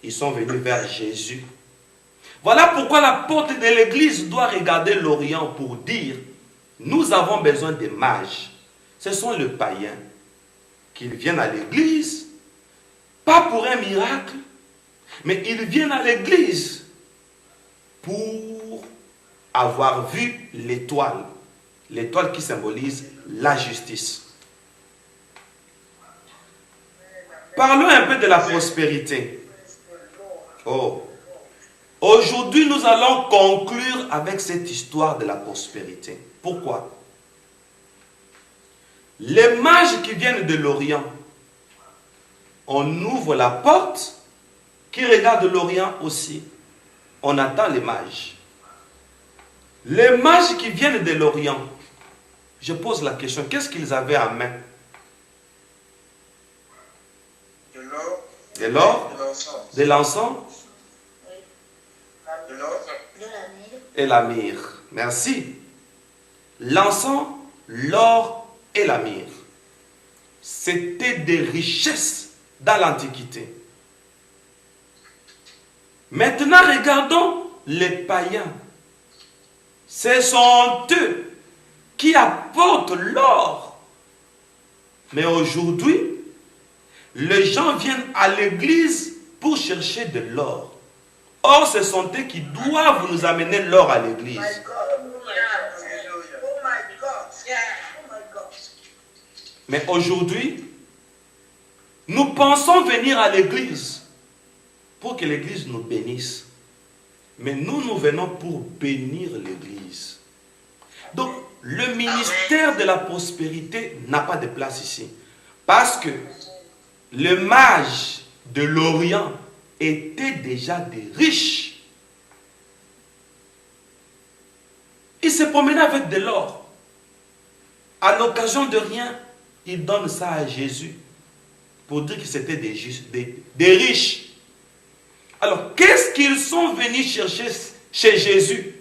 Ils sont venus vers Jésus. Voilà pourquoi la porte de l'église doit regarder l'Orient pour dire, nous avons besoin des mages. Ce sont les païens qui viennent à l'église, pas pour un miracle, mais ils viennent à l'église pour avoir vu l'étoile. L'étoile qui symbolise la justice. Parlons un peu de la prospérité. Oh. Aujourd'hui, nous allons conclure avec cette histoire de la prospérité. Pourquoi? Les mages qui viennent de l'Orient, on ouvre la porte, qui regarde l'Orient aussi. On attend les mages. Les mages qui viennent de l'Orient, je pose la question, qu'est-ce qu'ils avaient en main? De l'or, de l'encens et la myrrhe. Merci. L'encens, l'or et la myrrhe. C'était des richesses dans l'Antiquité. Maintenant, regardons les païens. Ce sont eux qui apportent l'or. Mais aujourd'hui, les gens viennent à l'église pour chercher de l'or. Or, ce sont eux qui doivent nous amener l'or à l'église. Mais aujourd'hui, nous pensons venir à l'église pour que l'église nous bénisse. Mais nous venons pour bénir l'église. Donc, le ministère de la prospérité n'a pas de place ici. Parce que les mages de l'Orient étaient déjà des riches. Ils se promenaient avec de l'or. À l'occasion de rien, ils donnent ça à Jésus pour dire que c'était des riches. Alors, qu'est-ce qu'ils sont venus chercher chez Jésus?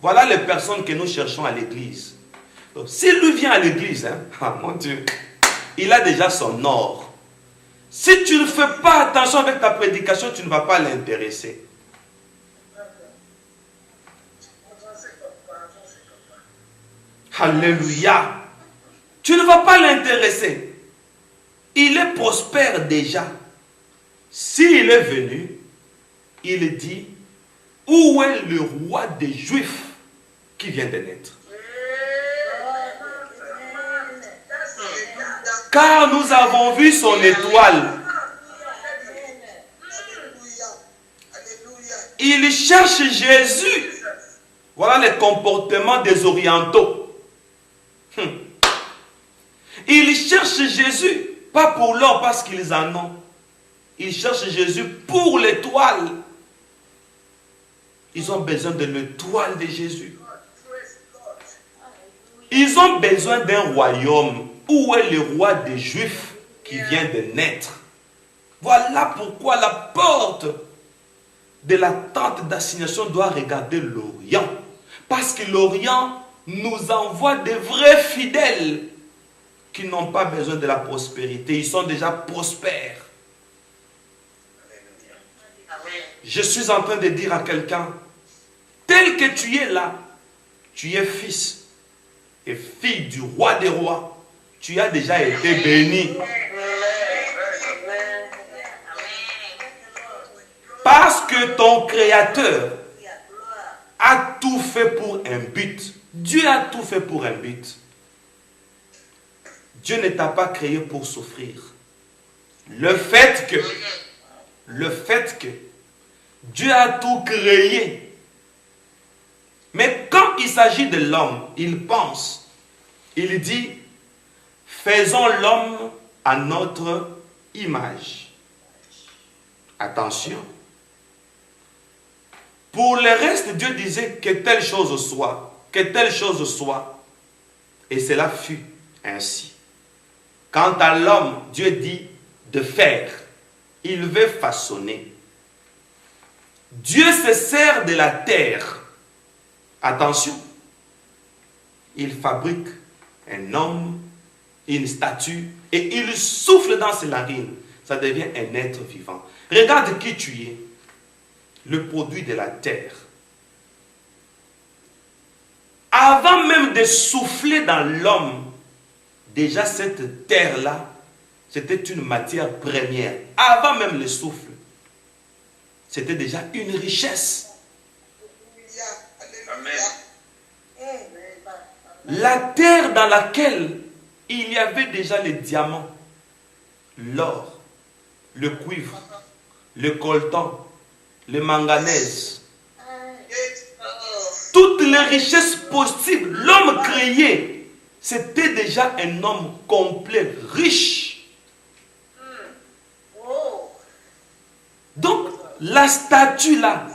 Voilà les personnes que nous cherchons à l'église. S'il lui vient à l'église, mon Dieu, il a déjà son or. Si tu ne fais pas attention avec ta prédication, tu ne vas pas l'intéresser. Alléluia. Tu ne vas pas l'intéresser. Il est prospère déjà. S'il est venu, il dit, où est le roi des Juifs qui vient de naître? Car nous avons vu son étoile. Il cherche Jésus. Voilà les comportements des orientaux. Ils cherchent Jésus, pas pour l'or parce qu'ils en ont. Ils cherchent Jésus pour l'étoile. Ils ont besoin de l'étoile de Jésus. Ils ont besoin d'un royaume. Où est le roi des Juifs qui vient de naître? Voilà pourquoi la porte de la tente d'assignation doit regarder l'Orient. Parce que l'Orient nous envoie des vrais fidèles qui n'ont pas besoin de la prospérité. Ils sont déjà prospères. Je suis en train de dire à quelqu'un, tel que tu es là, tu es fils et fille du roi des rois. Tu as déjà été béni. Parce que ton Créateur a tout fait pour un but. Dieu a tout fait pour un but. Dieu ne t'a pas créé pour souffrir. Le fait que Dieu a tout créé. Mais quand il s'agit de l'homme, il pense, il dit, faisons l'homme à notre image. Attention. Pour le reste, Dieu disait que telle chose soit, que telle chose soit. Et cela fut ainsi. Quant à l'homme, Dieu dit de faire. Il veut façonner. Dieu se sert de la terre. Attention. Il fabrique un homme, une statue, et il souffle dans ses narines. Ça devient un être vivant. Regarde qui tu es. Le produit de la terre. Avant même de souffler dans l'homme, déjà cette terre-là, c'était une matière première. Avant même le souffle, c'était déjà une richesse. Amen. La terre dans laquelle il y avait déjà les diamants, l'or, le cuivre, le coltan, le manganèse, toutes les richesses possibles, l'homme créé, c'était déjà un homme complet, riche. Donc, la statue là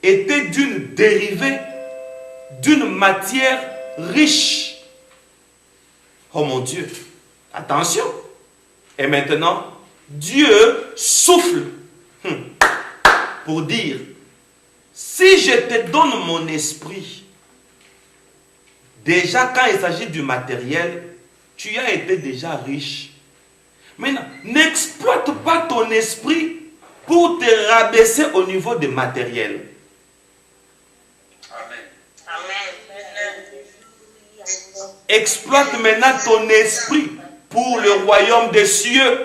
était d'une dérivée, d'une matière riche. Oh mon Dieu, attention. Et maintenant, Dieu souffle pour dire, si je te donne mon esprit, déjà quand il s'agit du matériel, tu as été déjà riche. Maintenant, n'exploite pas ton esprit pour te rabaisser au niveau du matériel. Amen. Exploite maintenant ton esprit pour le royaume des cieux,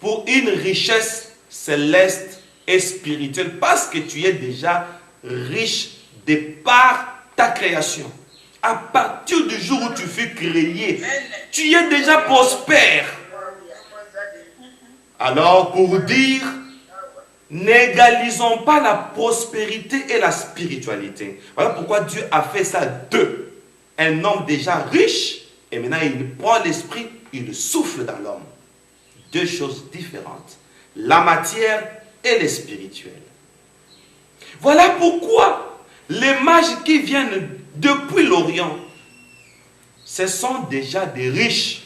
pour une richesse céleste et spirituelle, parce que tu es déjà riche de par ta création. À partir du jour où tu fus créé, tu es déjà prospère. Alors, pour dire, n'égalisons pas la prospérité et la spiritualité. Voilà pourquoi Dieu a fait ça deux. Un homme déjà riche, et maintenant il prend l'esprit, il souffle dans l'homme. Deux choses différentes. La matière et le spirituel. Voilà pourquoi les mages qui viennent depuis l'Orient, ce sont déjà des riches.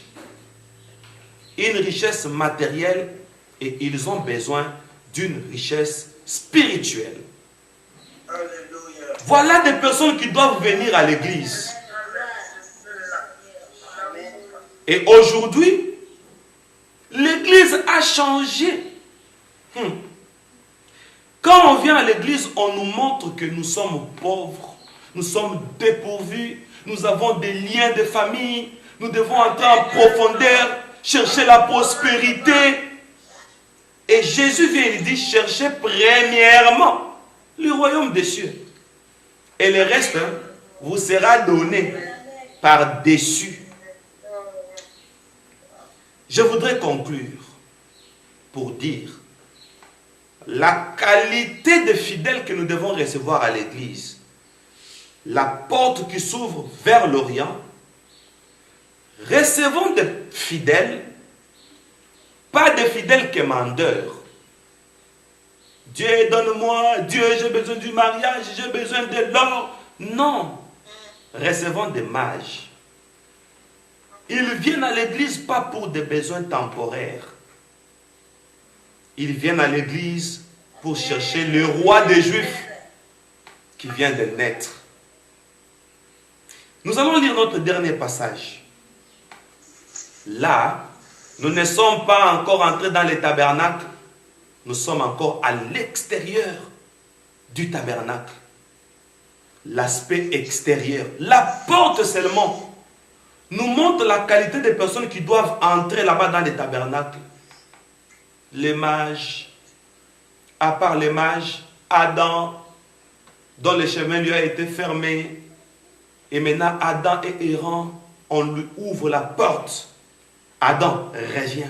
Une richesse matérielle, et ils ont besoin d'une richesse spirituelle. Alléluia. Voilà des personnes qui doivent venir à l'église. Et aujourd'hui, l'église a changé. Quand on vient à l'église, on nous montre que nous sommes pauvres, nous sommes dépourvus, nous avons des liens de famille, nous devons entrer en profondeur, chercher la prospérité. Et Jésus vient et dit, cherchez premièrement le royaume des cieux. Et le reste vous sera donné par-dessus. Je voudrais conclure pour dire la qualité de fidèles que nous devons recevoir à l'église. La porte qui s'ouvre vers l'Orient, recevons des fidèles, pas des fidèles quémandeurs. Dieu, donne-moi, Dieu, j'ai besoin du mariage, j'ai besoin de l'or. Non, recevons des mages. Ils viennent à l'église pas pour des besoins temporaires. Ils viennent à l'église pour chercher le roi des Juifs qui vient de naître. Nous allons lire notre dernier passage. Là, nous ne sommes pas encore entrés dans le tabernacle. Nous sommes encore à l'extérieur du tabernacle. L'aspect extérieur. La porte seulement nous montre la qualité des personnes qui doivent entrer là-bas dans le tabernacle. Les mages, à part les mages, Adam, dont le chemin lui a été fermé. Et maintenant, Adam est errant, on lui ouvre la porte. Adam revient,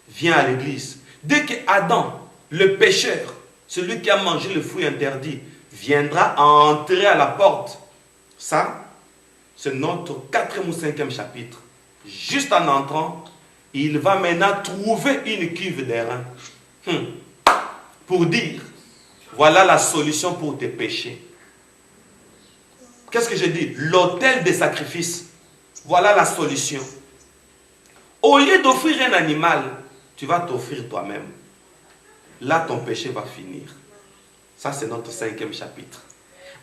vient à l'église. Dès que Adam, le pécheur, celui qui a mangé le fruit interdit, viendra entrer à la porte, ça, c'est notre 4e ou 5e chapitre. Juste en entrant, il va maintenant trouver une cuve d'airain pour dire, voilà la solution pour tes péchés. Qu'est-ce que je dis? L'autel des sacrifices. Voilà la solution. Au lieu d'offrir un animal, tu vas t'offrir toi-même. Là, ton péché va finir. Ça, c'est notre 5e chapitre.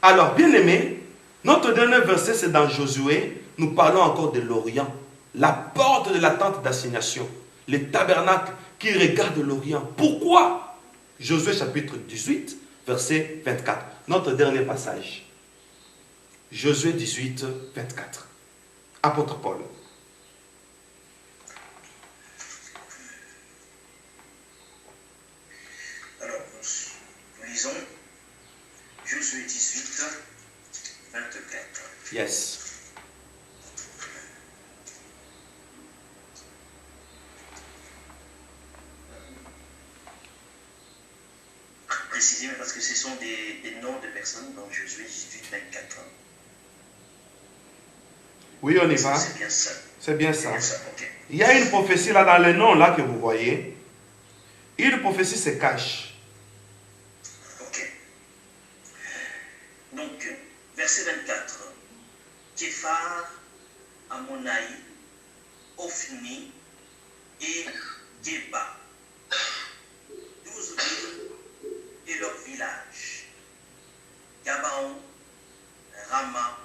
Alors, bien aimé, notre dernier verset, c'est dans Josué. Nous parlons encore de l'Orient. La porte de la tente d'assignation. Le tabernacle qui regarde l'Orient. Pourquoi? Josué chapitre 18, verset 24. Notre dernier passage. Josué 18, 24. Apôtre Paul. Alors, nous lisons Josué 18, 24. Yes. Précisément parce que ce sont des noms de personnes dans Josué 18, 24. Oui, on y va. C'est bien ça. C'est bien ça. Okay. Il y a une prophétie là dans le nom là que vous voyez. Une prophétie se cache. Ok. Donc, verset 24. Képhar, Ammonaï, Ophni et Géba. 12 villes et leurs villages. Gabaon, Rama.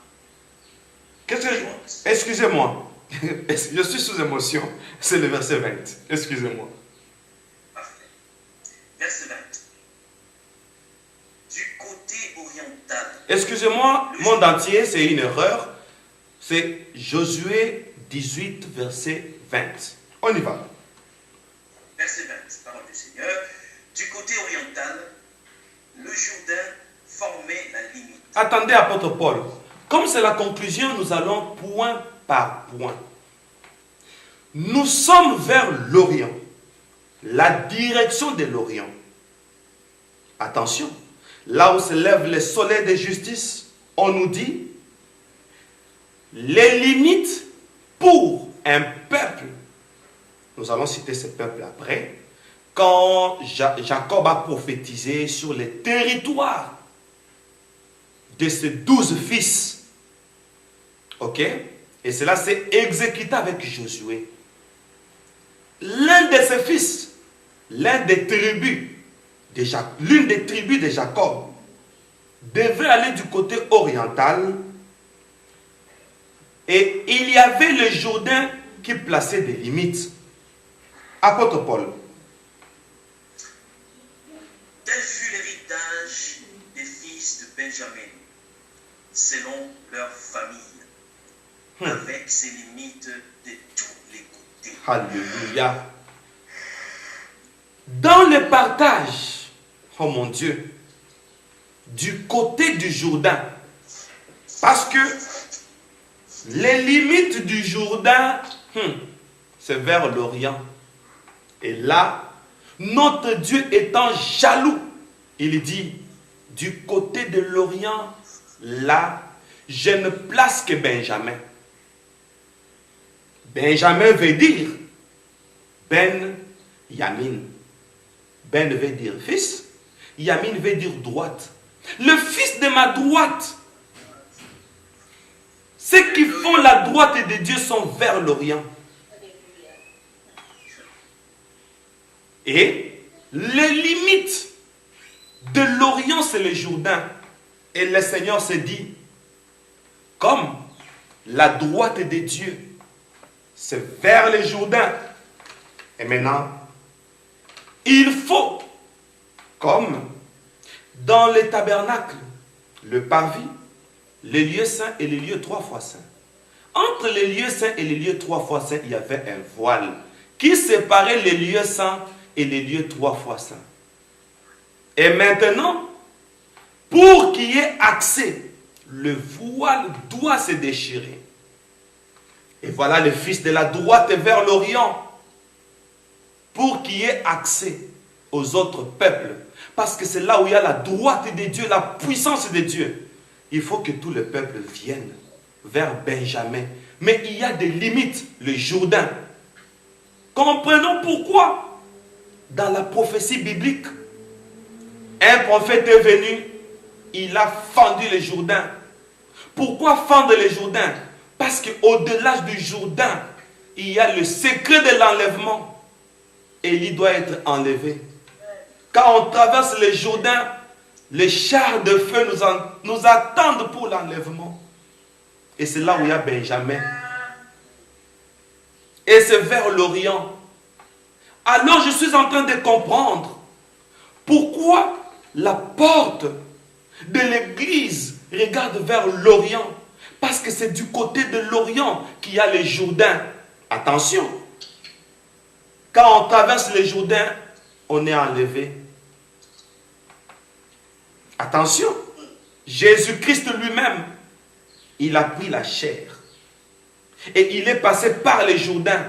Qu'est-ce que... Excusez-moi. Je suis sous émotion. C'est le verset 20. Excusez-moi. Parfait. Verset 20. Du côté oriental. Excusez-moi, monde entier, c'est une erreur. C'est Josué 18, verset 20. On y va. Verset 20, parole du Seigneur. Du côté oriental, le Jourdain formait la limite. Attendez, apôtre Paul. Comme c'est la conclusion, nous allons point par point. Nous sommes vers l'Orient. La direction de l'Orient. Attention. Là où se lève le soleil de justice, on nous dit les limites pour un peuple. Nous allons citer ce peuple après. Quand Jacob a prophétisé sur les territoires de ses 12 fils. Ok? Et cela s'est exécuté avec Josué. L'un de ses fils, l'une des tribus de Jacob, devait aller du côté oriental. Et il y avait le Jourdain qui plaçait des limites. Apôtre Paul. Tel fut l'héritage des fils de Benjamin, selon leur famille, avec ses limites de tous les côtés. Alléluia. Dans le partage, oh mon Dieu, du côté du Jourdain, parce que les limites du Jourdain, c'est vers l'Orient. Et là, notre Dieu étant jaloux, il dit, du côté de l'Orient, là, je ne place que Benjamin. Benjamin veut dire Ben Yamin. Ben veut dire fils. Yamin veut dire droite. Le fils de ma droite. Ceux qui font la droite de Dieu sont vers l'Orient. Et les limites de l'Orient, c'est le Jourdain. Et le Seigneur se dit, comme la droite de Dieu, c'est vers le Jourdain. Et maintenant, il faut, comme dans les tabernacles, le parvis, les lieux saints et les lieux 3 fois saints. Entre les lieux saints et les lieux 3 fois saints, il y avait un voile qui séparait les lieux saints et les lieux 3 fois saints. Et maintenant, pour qu'il y ait accès, le voile doit se déchirer. Et voilà le fils de la droite vers l'Orient. Pour qu'il y ait accès aux autres peuples. Parce que c'est là où il y a la droite de Dieu, la puissance de Dieu. Il faut que tous les peuples viennent vers Benjamin. Mais il y a des limites, le Jourdain. Comprenons pourquoi, dans la prophétie biblique, un prophète est venu, il a fendu le Jourdain. Pourquoi fendre le Jourdain? Parce qu'au-delà du Jourdain, il y a le secret de l'enlèvement. Élie doit être enlevé. Quand on traverse le Jourdain, les chars de feu nous attendent pour l'enlèvement. Et c'est là où il y a Benjamin. Et c'est vers l'Orient. Alors je suis en train de comprendre pourquoi la porte de l'église regarde vers l'Orient. Parce que c'est du côté de l'Orient qu'il y a le Jourdain. Attention. Quand on traverse le Jourdain, on est enlevé. Attention. Jésus-Christ lui-même, il a pris la chair. Et il est passé par le Jourdain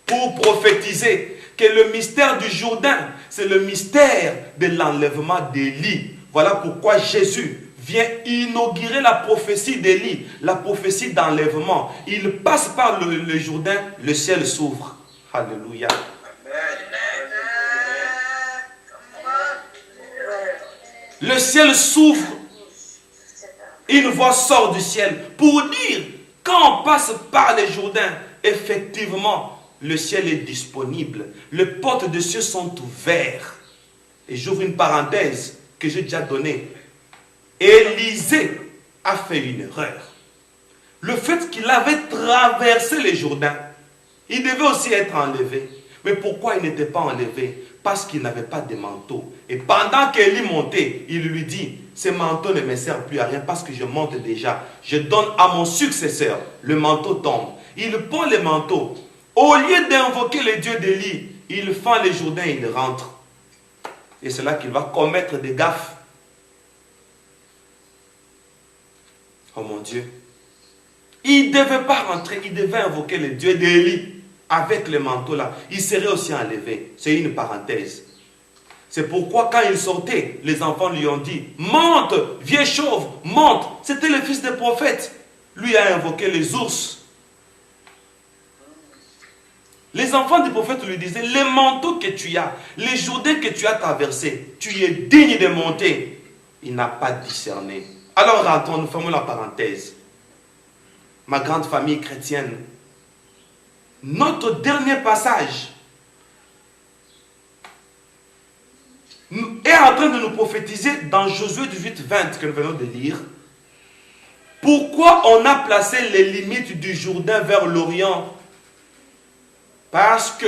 pour prophétiser que le mystère du Jourdain, c'est le mystère de l'enlèvement d'Élie. Voilà pourquoi Jésus vient inaugurer la prophétie d'Élie, la prophétie d'enlèvement. Il passe par le Jourdain, le ciel s'ouvre. Alléluia. Le ciel s'ouvre. Une voix sort du ciel pour dire, quand on passe par les Jourdains, effectivement, le ciel est disponible. Les portes des cieux sont ouvertes. Et j'ouvre une parenthèse que j'ai déjà donnée. Élisée a fait une erreur. Le fait qu'il avait traversé les Jourdains, il devait aussi être enlevé. Mais pourquoi il n'était pas enlevé? Parce qu'il n'avait pas de manteau. Et pendant qu'Élie montait, il lui dit, ce manteau ne me sert plus à rien parce que je monte déjà. Je donne à mon successeur. Le manteau tombe. Il prend le manteau. Au lieu d'invoquer le Dieu d'Élie, il fend les Jourdains et il rentre. Et c'est là qu'il va commettre des gaffes. Oh mon Dieu. Il ne devait pas rentrer, il devait invoquer le Dieu d'Élie. Avec le manteau là, il serait aussi enlevé. C'est une parenthèse. C'est pourquoi quand il sortait, les enfants lui ont dit, monte, vieux chauve, monte. C'était le fils des prophètes. Lui a invoqué les ours. Les enfants du prophète lui disaient, les manteaux que tu as, les Jourdains que tu as traversés, tu es digne de monter. Il n'a pas discerné. Alors rentrons, nous fermons la parenthèse. Ma grande famille chrétienne, notre dernier passage est en train de nous prophétiser dans Josué 18, 20 que nous venons de lire. Pourquoi on a placé les limites du Jourdain vers l'Orient? Parce que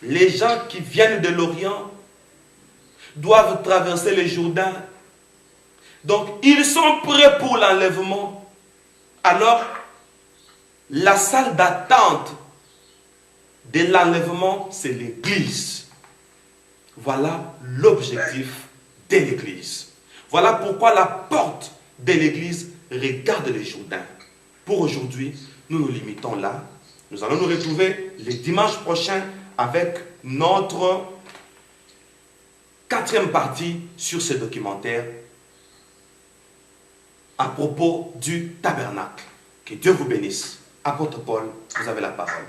les gens qui viennent de l'Orient doivent traverser le Jourdain. Donc, ils sont prêts pour l'enlèvement. Alors, la salle d'attente de l'enlèvement, c'est l'église. Voilà l'objectif de l'église. Voilà pourquoi la porte de l'église regarde le Jourdain. Pour aujourd'hui, nous nous limitons là. Nous allons nous retrouver le dimanche prochain avec notre 4e partie sur ce documentaire à propos du tabernacle. Que Dieu vous bénisse. Apôtre Paul, vous avez la parole.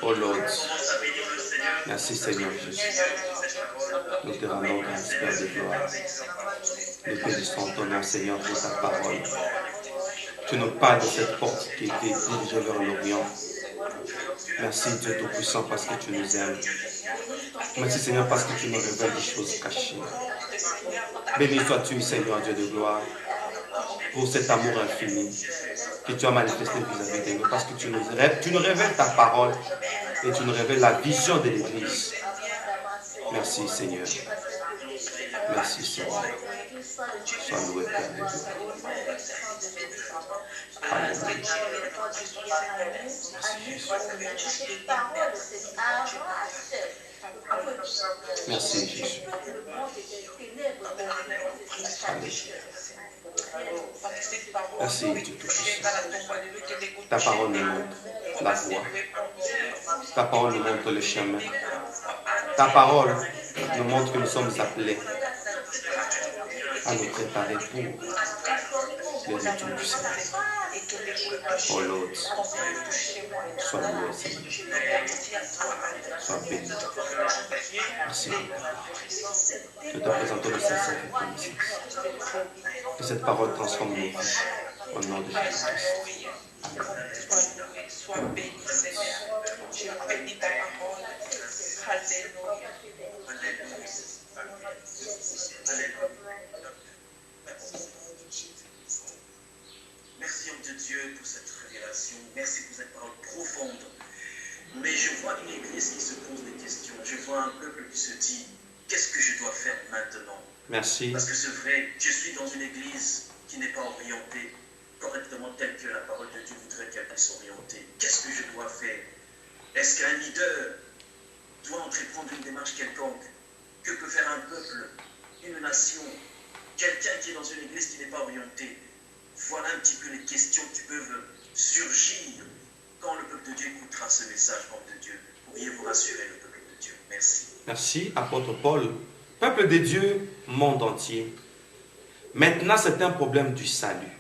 Oh Lord, merci Seigneur Jésus. Nous te rendons grâce, Père de gloire. Nous bénissons ton nom, Seigneur, pour ta parole. Tu nous parles de cette porte qui était dirigée vers l'Orient. Merci Dieu Tout-Puissant parce que tu nous aimes. Merci Seigneur parce que tu nous révèles des choses cachées. Béni sois-tu Seigneur Dieu de gloire pour cet amour infini que tu as manifesté vis-à-vis de nous parce que tu nous révèles ta parole et tu nous révèles la vision de l'Église. Merci Seigneur. Merci Seigneur. Sois loué Père de Dieu. Merci Jésus. Merci Dieu Tout-Puissant. Ta parole nous montre la voie. Ta parole nous montre le chemin. Ta parole nous montre que nous sommes appelés à nous préparer pour les études du Seigneur. Oh Lord, sois loué Seigneur. Sois béni. Merci. Nous te présentons le Saint-Saint que cette parole transforme nos vies. Au nom de Jésus-Christ. Sois béni, Seigneur. Je bénis ta parole. Alléluia. Merci de Dieu pour cette révélation. Merci pour cette parole profonde. Mais je vois une église qui se pose des questions. Je vois un peuple qui se dit, qu'est-ce que je dois faire maintenant? Merci. Parce que c'est vrai, je suis dans une église qui n'est pas orientée correctement telle que la parole de Dieu voudrait qu'elle puisse s'orienter. Qu'est-ce que je dois faire? Est-ce qu'un leader doit entreprendre une démarche quelconque? Que peut faire un peuple, une nation, quelqu'un qui est dans une église qui n'est pas orientée? Voilà un petit peu les questions qui peuvent surgir quand le peuple de Dieu écoutera ce message, homme de Dieu. Pourriez-vous rassurer le peuple de Dieu? Merci. Merci, apôtre Paul. Peuple de Dieu, monde entier. Maintenant, c'est un problème du salut.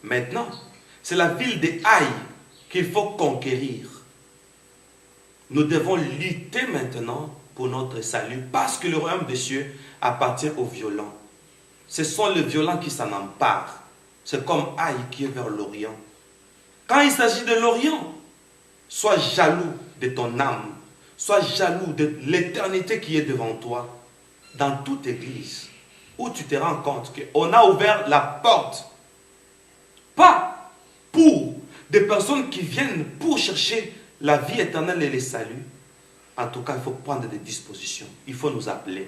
Maintenant, c'est la ville de Haï qu'il faut conquérir. Nous devons lutter maintenant pour notre salut parce que le royaume des cieux appartient aux violents. Ce sont les violents qui s'en emparent. C'est comme Haï qui est vers l'Orient. Quand il s'agit de l'Orient, sois jaloux de ton âme. Sois jaloux de l'éternité qui est devant toi. Dans toute église où tu te rends compte qu'on a ouvert la porte, pas pour des personnes qui viennent pour chercher la vie éternelle et le salut. En tout cas, il faut prendre des dispositions. Il faut nous appeler.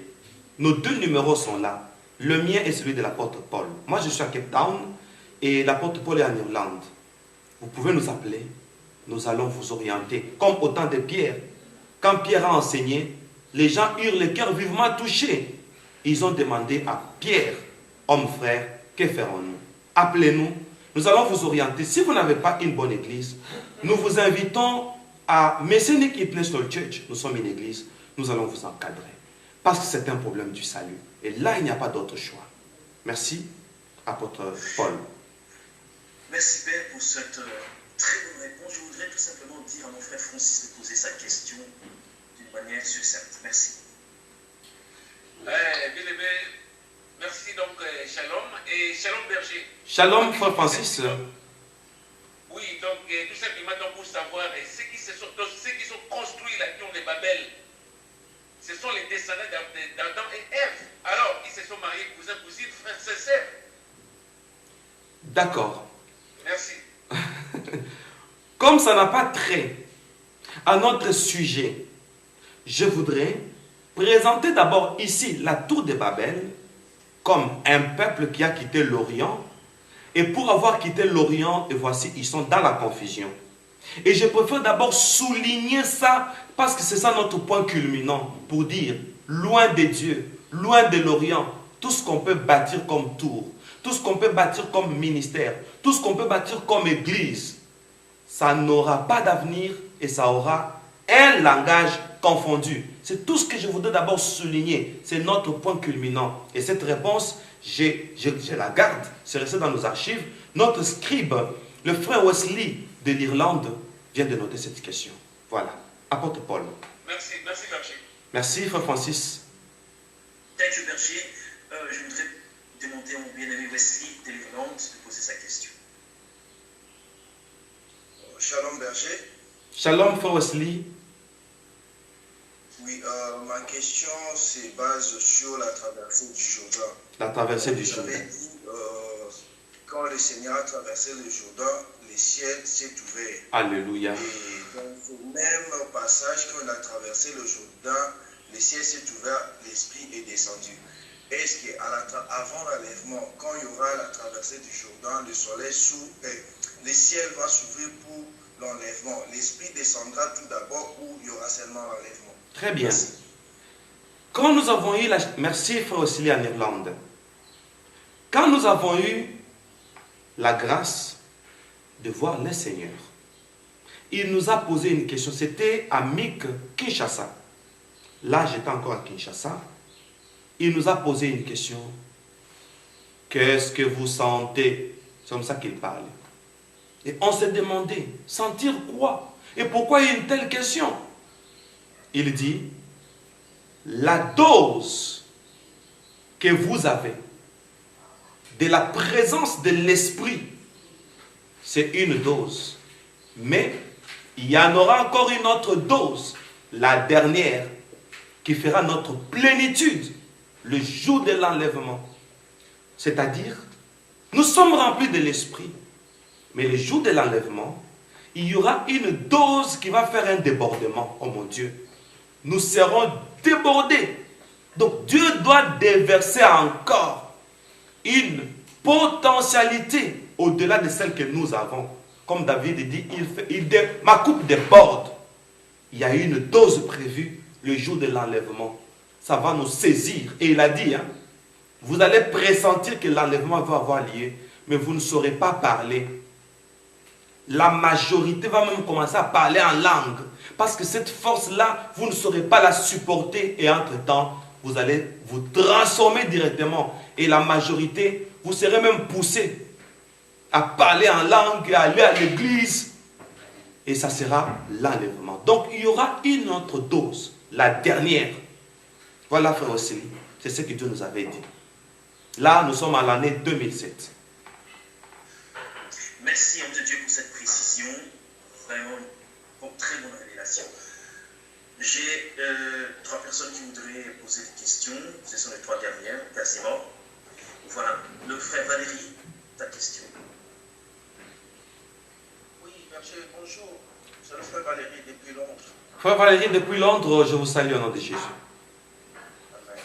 Nos deux numéros sont là. Le mien est celui de l'apôtre Paul. Moi, je suis à Cape Town et l'apôtre Paul est en Irlande. Vous pouvez nous appeler. Nous allons vous orienter. Comme au temps de Pierre. Quand Pierre a enseigné, les gens eurent le cœur vivement touchés. Ils ont demandé à Pierre, homme frère, que ferons-nous? Appelez-nous. Nous allons vous orienter. Si vous n'avez pas une bonne église, nous vous invitons à Messianic International Church. Nous sommes une église. Nous allons vous encadrer. Parce que c'est un problème du salut. Et là, il n'y a pas d'autre choix. Merci, apôtre Paul. Merci Père pour cette très bonne réponse. Je voudrais tout simplement dire à mon frère Francis de poser sa question d'une manière succincte. Merci. Bien-aimé, merci donc Shalom et Shalom Berger. Shalom frère Francis. Oui, donc tout simplement donc, pour savoir ceux qui sont construits la tour de Babel, ce sont les descendants d'Adam et Ève. Alors, ils se sont mariés, cousins, cousines, frères, sœurs. D'accord. Merci. Comme ça n'a pas trait à notre sujet, je voudrais présenter d'abord ici la tour de Babel comme un peuple qui a quitté l'Orient. Et pour avoir quitté l'Orient, et voici, ils sont dans la confusion. Et je préfère d'abord souligner ça parce que c'est ça notre point culminant pour dire, loin de Dieu, loin de l'Orient, tout ce qu'on peut bâtir comme tour, tout ce qu'on peut bâtir comme ministère, tout ce qu'on peut bâtir comme église, ça n'aura pas d'avenir et ça aura un langage confondu. C'est tout ce que je voudrais d'abord souligner. C'est notre point culminant. Et cette réponse, je la garde. C'est resté dans nos archives. Notre scribe, le frère Wesley de l'Irlande, vient de noter cette question. Voilà. Apôtre Paul. Merci, Berger. Merci, frère Francis. Thank you, Berger. Je voudrais demander à mon bien-aimé Wesley de l'Irlande de poser sa question. Shalom, Berger. Shalom, frère Wesley. Oui, ma question se base sur la traversée du Jourdain. La traversée du Jourdain. Vous avez dit, quand le Seigneur a traversé le Jourdain, le ciel s'est ouvert. Alléluia. Et dans ce même passage, quand il a traversé le Jourdain, le ciel s'est ouvert, l'Esprit est descendu. Est-ce qu'avant l'enlèvement, quand il y aura la traversée du Jourdain, le soleil s'ouvre, le ciel va s'ouvrir pour l'enlèvement. L'Esprit descendra tout d'abord ou il y aura seulement l'enlèvement? Très bien. Quand nous avons eu la... Merci, frère Wesley en Irlande. Quand nous avons eu la grâce de voir le Seigneur, il nous a posé une question. C'était à Mik, Kinshasa. Là, j'étais encore à Kinshasa. Il nous a posé une question. Qu'est-ce que vous sentez? C'est comme ça qu'il parlait. Et on s'est demandé, sentir quoi? Et pourquoi il y a une telle question? Il dit, la dose que vous avez de la présence de l'Esprit, c'est une dose. Mais il y en aura encore une autre dose, la dernière, qui fera notre plénitude le jour de l'enlèvement. C'est-à-dire, nous sommes remplis de l'Esprit, mais le jour de l'enlèvement, il y aura une dose qui va faire un débordement. Oh mon Dieu! Nous serons débordés. Donc Dieu doit déverser encore une potentialité au-delà de celle que nous avons. Comme David dit, ma coupe déborde. Il y a une dose prévue le jour de l'enlèvement. Ça va nous saisir. Et il a dit, vous allez pressentir que l'enlèvement va avoir lieu, mais vous ne saurez pas parler. La majorité va même commencer à parler en langue. Parce que cette force-là, vous ne saurez pas la supporter. Et entre-temps, vous allez vous transformer directement. Et la majorité, vous serez même poussé à parler en langue, à aller à l'église. Et ça sera l'enlèvement. Donc, il y aura une autre dose, la dernière. Voilà, frère Wesley. C'est ce que Dieu nous avait dit. Là, nous sommes à l'année 2007. Merci, homme de Dieu, pour cette précision. Vraiment, une très bonne révélation. J'ai 3 personnes qui voudraient poser des questions. Ce sont les 3 dernières, quasiment. Voilà. Le frère Valérie, ta question. Oui, Berger, bonjour. C'est le frère Valérie depuis Londres. Frère Valérie depuis Londres, je vous salue au nom de Jésus. Amen.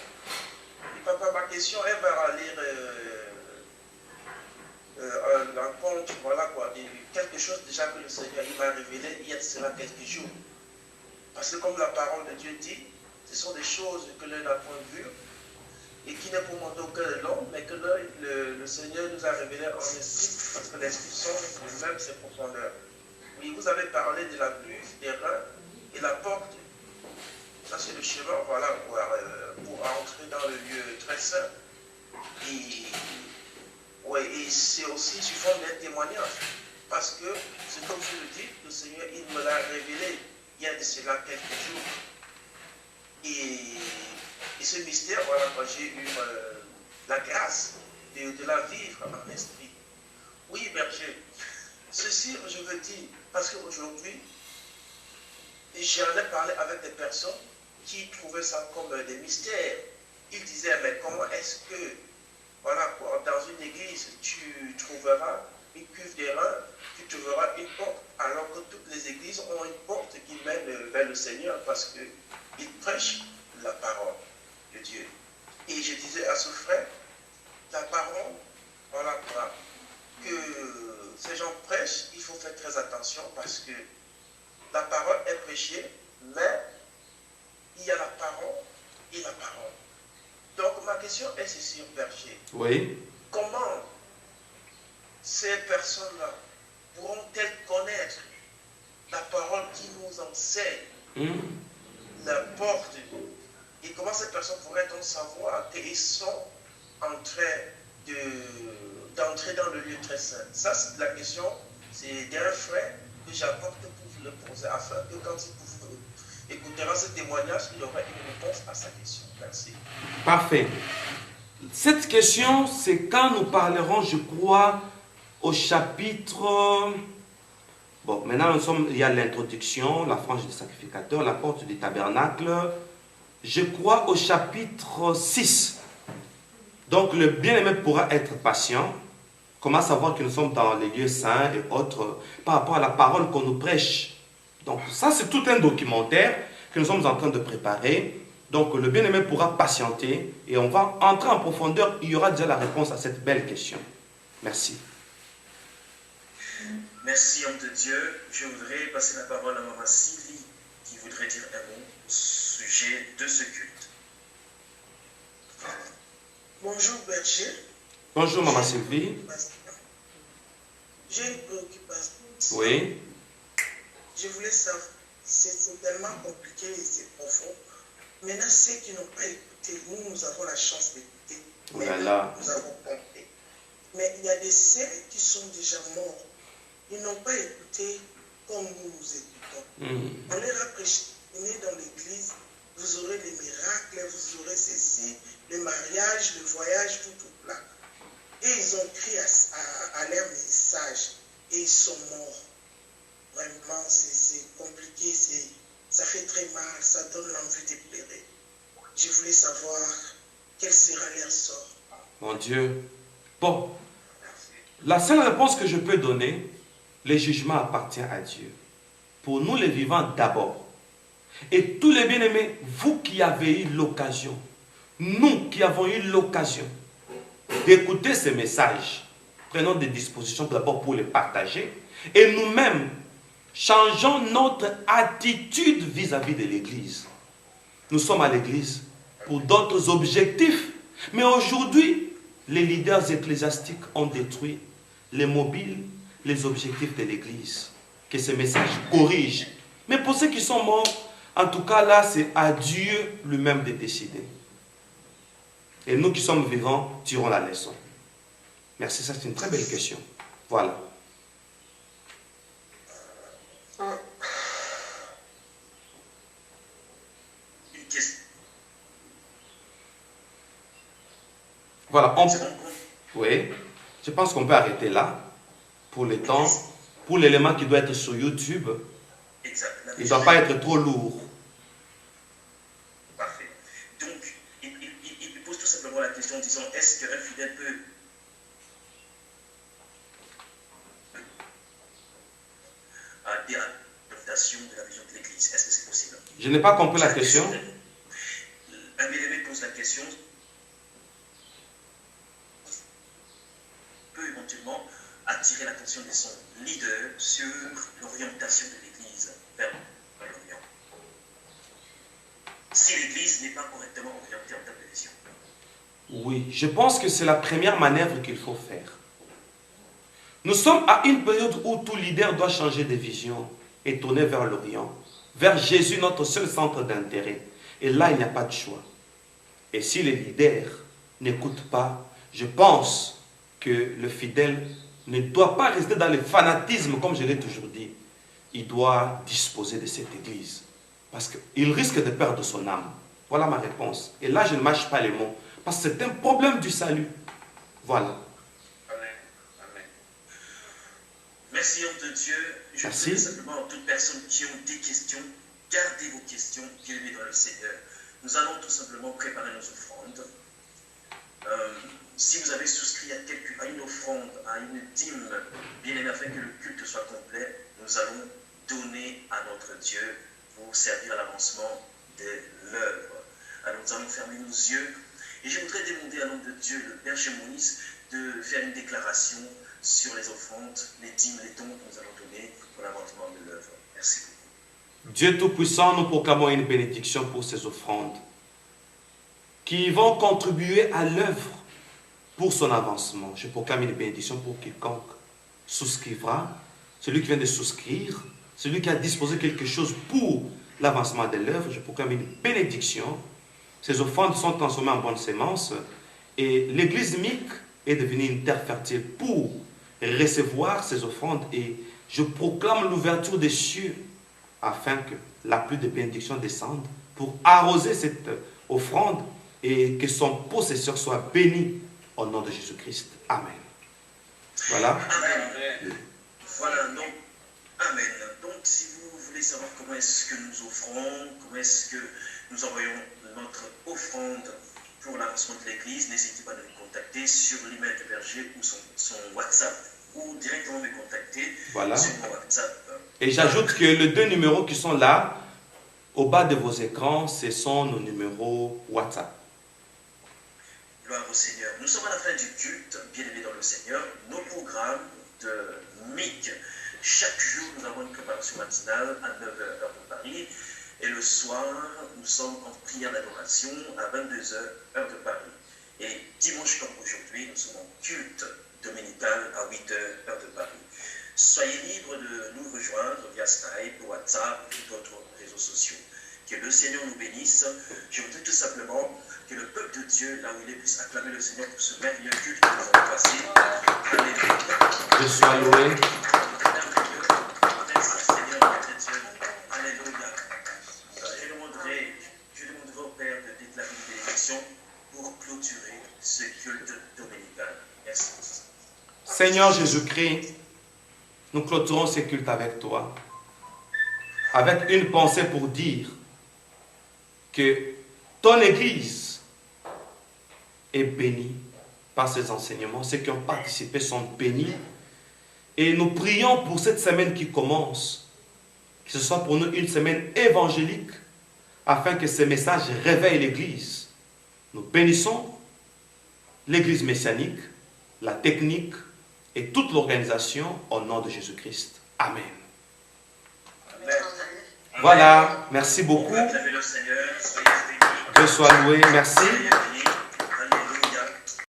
Et papa, ma question, elle va lire un conte, voilà quoi, quelque chose déjà que le Seigneur il m'a révélé il y a de cela quelques jours. Parce que comme la parole de Dieu dit, ce sont des choses que l'œil n'a point vues et qui n'est pour mon aucun de l'homme, mais que le Seigneur nous a révélé en esprit, parce que l'esprit songe lui-même ses profondeurs. Oui, vous avez parlé de la pluie, des reins et la porte. Ça c'est le chemin, voilà, pour entrer dans le lieu très saint. Et c'est aussi sous forme d'un témoignage. Parce que, c'est comme je le dis, le Seigneur, il me l'a révélé il y a de cela quelques jours. Et ce mystère, voilà, quand j'ai eu la grâce de la vivre en esprit. Oui, Berger, ceci, je veux dire, parce qu'aujourd'hui, j'en ai parlé avec des personnes qui trouvaient ça comme des mystères. Ils disaient, mais comment est-ce que, voilà, dans une église, tu trouveras une cuve des reins, tu trouveras une porte, alors que toutes les églises ont une porte qui mène vers le Seigneur parce qu'ils prêchent la parole de Dieu. Et je disais à ce frère, la parole, voilà quoi, que ces gens prêchent, il faut faire très attention parce que la parole est prêchée, mais il y a la parole et la parole. Donc ma question est ceci, Berger. Oui. Comment ces personnes-là pourront-elles connaître la parole qui nous enseigne la porte de Dieu. Et comment ces personnes pourraient-on savoir qu'ils sont en train d'entrer dans le lieu très saint? Ça, c'est la question, c'est d'un frère que j'apporte pour vous le poser, afin que quand il écoutera ce témoignage, il aura une réponse à sa question. Merci. Parfait. Cette question, c'est quand nous parlerons, je crois, au chapitre... Bon, maintenant, il y a l'introduction, la frange du sacrificateur, la porte du tabernacle. Je crois au chapitre 6. Donc, le bien-aimé pourra être patient. Comment savoir que nous sommes dans les lieux saints et autres par rapport à la parole qu'on nous prêche. Donc, ça, c'est tout un documentaire que nous sommes en train de préparer. Donc, le bien-aimé pourra patienter et on va entrer en profondeur. Il y aura déjà la réponse à cette belle question. Merci. Merci, homme de Dieu. Je voudrais passer la parole à Maman Sylvie qui voudrait dire un mot au sujet de ce culte. Bonjour, berger. Bonjour, Maman Sylvie. J'ai une préoccupation. Oui. Je voulais savoir, c'est tellement compliqué et c'est profond. Maintenant, ceux qui n'ont pas écouté, nous avons la chance d'écouter. Voilà. Nous avons compris. Mais il y a des ceux qui sont déjà morts. Ils n'ont pas écouté comme nous écoutons. On leur a prêché, venez dans l'église, vous aurez les miracles, vous aurez ceci, le mariage, le voyage, tout là. Et ils ont crié à leur message et ils sont morts. Vraiment, c'est compliqué, ça fait très mal, ça donne l'envie de pleurer. Je voulais savoir quel sera leur sort. Mon Dieu. Bon, la seule réponse que je peux donner, le jugement appartient à Dieu. Pour nous les vivants d'abord. Et tous les bien-aimés, vous qui avez eu l'occasion, nous qui avons eu l'occasion d'écouter ces messages, prenons des dispositions d'abord pour les partager. Et nous-mêmes, changeons notre attitude vis-à-vis de l'Église. Nous sommes à l'Église pour d'autres objectifs. Mais aujourd'hui, les leaders ecclésiastiques ont détruit les mobiles, les objectifs de l'Église. Que ces messages corrigent. Mais pour ceux qui sont morts, en tout cas là, c'est à Dieu lui-même de décider. Et nous qui sommes vivants, tirons la leçon. Merci, ça c'est une très belle question. Voilà. Une question. Voilà. Oui. Je pense qu'on peut arrêter là. Pour le temps, pour l'élément qui doit être sur YouTube, il ne doit pas être trop lourd. Parfait. Donc, il pose tout simplement la question en disant, est-ce qu'un fidèle peut adhérer à l'adaptation de la vision de l'Église? Est-ce que c'est possible? Je n'ai pas compris la question. Un bien-aimé pose la question, peut éventuellement attirer l'attention de son leader sur l'orientation de l'Église vers l'Orient. Si l'Église n'est pas correctement orientée en termes de vision. Oui, je pense que c'est la première manœuvre qu'il faut faire. Nous sommes à une période où tout leader doit changer de vision et tourner vers l'Orient, vers Jésus, notre seul centre d'intérêt. Et là, il n'y a pas de choix. Et si les leaders n'écoutent pas, je pense que le fidèle ne doit pas rester dans le fanatisme, comme je l'ai toujours dit. Il doit disposer de cette église. Parce qu'il risque de perdre son âme. Voilà ma réponse. Et là, je ne mâche pas les mots. Parce que c'est un problème du salut. Voilà. Amen. Amen. Merci, homme de Dieu. Je voudrais simplement à toutes personnes qui ont des questions, gardez vos questions, bien-aimés dans le Seigneur. Nous allons tout simplement préparer nos offrandes. Si vous avez souscrit à une offrande, à une dîme, bien aimé, afin que le culte soit complet, nous allons donner à notre Dieu pour servir à l'avancement de l'œuvre. Alors nous allons fermer nos yeux et je voudrais demander à l'homme de Dieu, le Père Chémonis, de faire une déclaration sur les offrandes, les dîmes, les dons que nous allons donner pour l'avancement de l'œuvre. Merci beaucoup. Dieu Tout-Puissant, nous proclamons une bénédiction pour ces offrandes qui vont contribuer à l'œuvre pour son avancement. Je proclame une bénédiction pour quiconque souscrivra. Celui qui vient de souscrire, celui qui a disposé quelque chose pour l'avancement de l'œuvre, je proclame une bénédiction. Ces offrandes sont transformées en bonnes semences et l'église MIC est devenue une terre fertile pour recevoir ces offrandes et je proclame l'ouverture des cieux afin que la pluie de bénédiction descende pour arroser cette offrande et que son possesseur soit béni au nom de Jésus-Christ. Amen. Voilà. Amen. Voilà, donc, Amen. Donc, si vous voulez savoir comment est-ce que nous offrons, comment est-ce que nous envoyons notre offrande pour l'avancement de l'Église, n'hésitez pas à nous contacter sur l'email du berger ou son WhatsApp ou directement me contacter sur mon WhatsApp. Et j'ajoute que les 2 numéros qui sont là, au bas de vos écrans, ce sont nos numéros WhatsApp. Gloire au Seigneur. Nous sommes à la fin du culte, bien-aimés dans le Seigneur. Nos programmes de MIC. Chaque jour, nous avons une préparation matinale à 9h heure de Paris. Et le soir, nous sommes en prière d'adoration à 22h heure de Paris. Et dimanche comme aujourd'hui, nous sommes en culte dominical à 8h heure de Paris. Soyez libres de nous rejoindre via Skype, WhatsApp et d'autres réseaux sociaux. Que le Seigneur nous bénisse. Je voudrais tout simplement que le peuple de Dieu, là où il est, puisse acclamer le Seigneur pour ce merveilleux culte que nous avons passé. Alléluia. Je sois loué. Alléluia. Je demanderai au Père de déclarer une bénédiction pour clôturer ce culte dominical. Merci. Seigneur Jésus-Christ, nous clôturons ce culte avec toi, avec une pensée pour dire que ton Église est bénie par ces enseignements. Ceux qui ont participé sont bénis. Et nous prions pour cette semaine qui commence, que ce soit pour nous une semaine évangélique, afin que ces messages réveillent l'Église. Nous bénissons l'Église messianique, la technique et toute l'organisation au nom de Jésus-Christ. Amen. Amen. Voilà, merci beaucoup. Dieu Dieu soit loué, merci.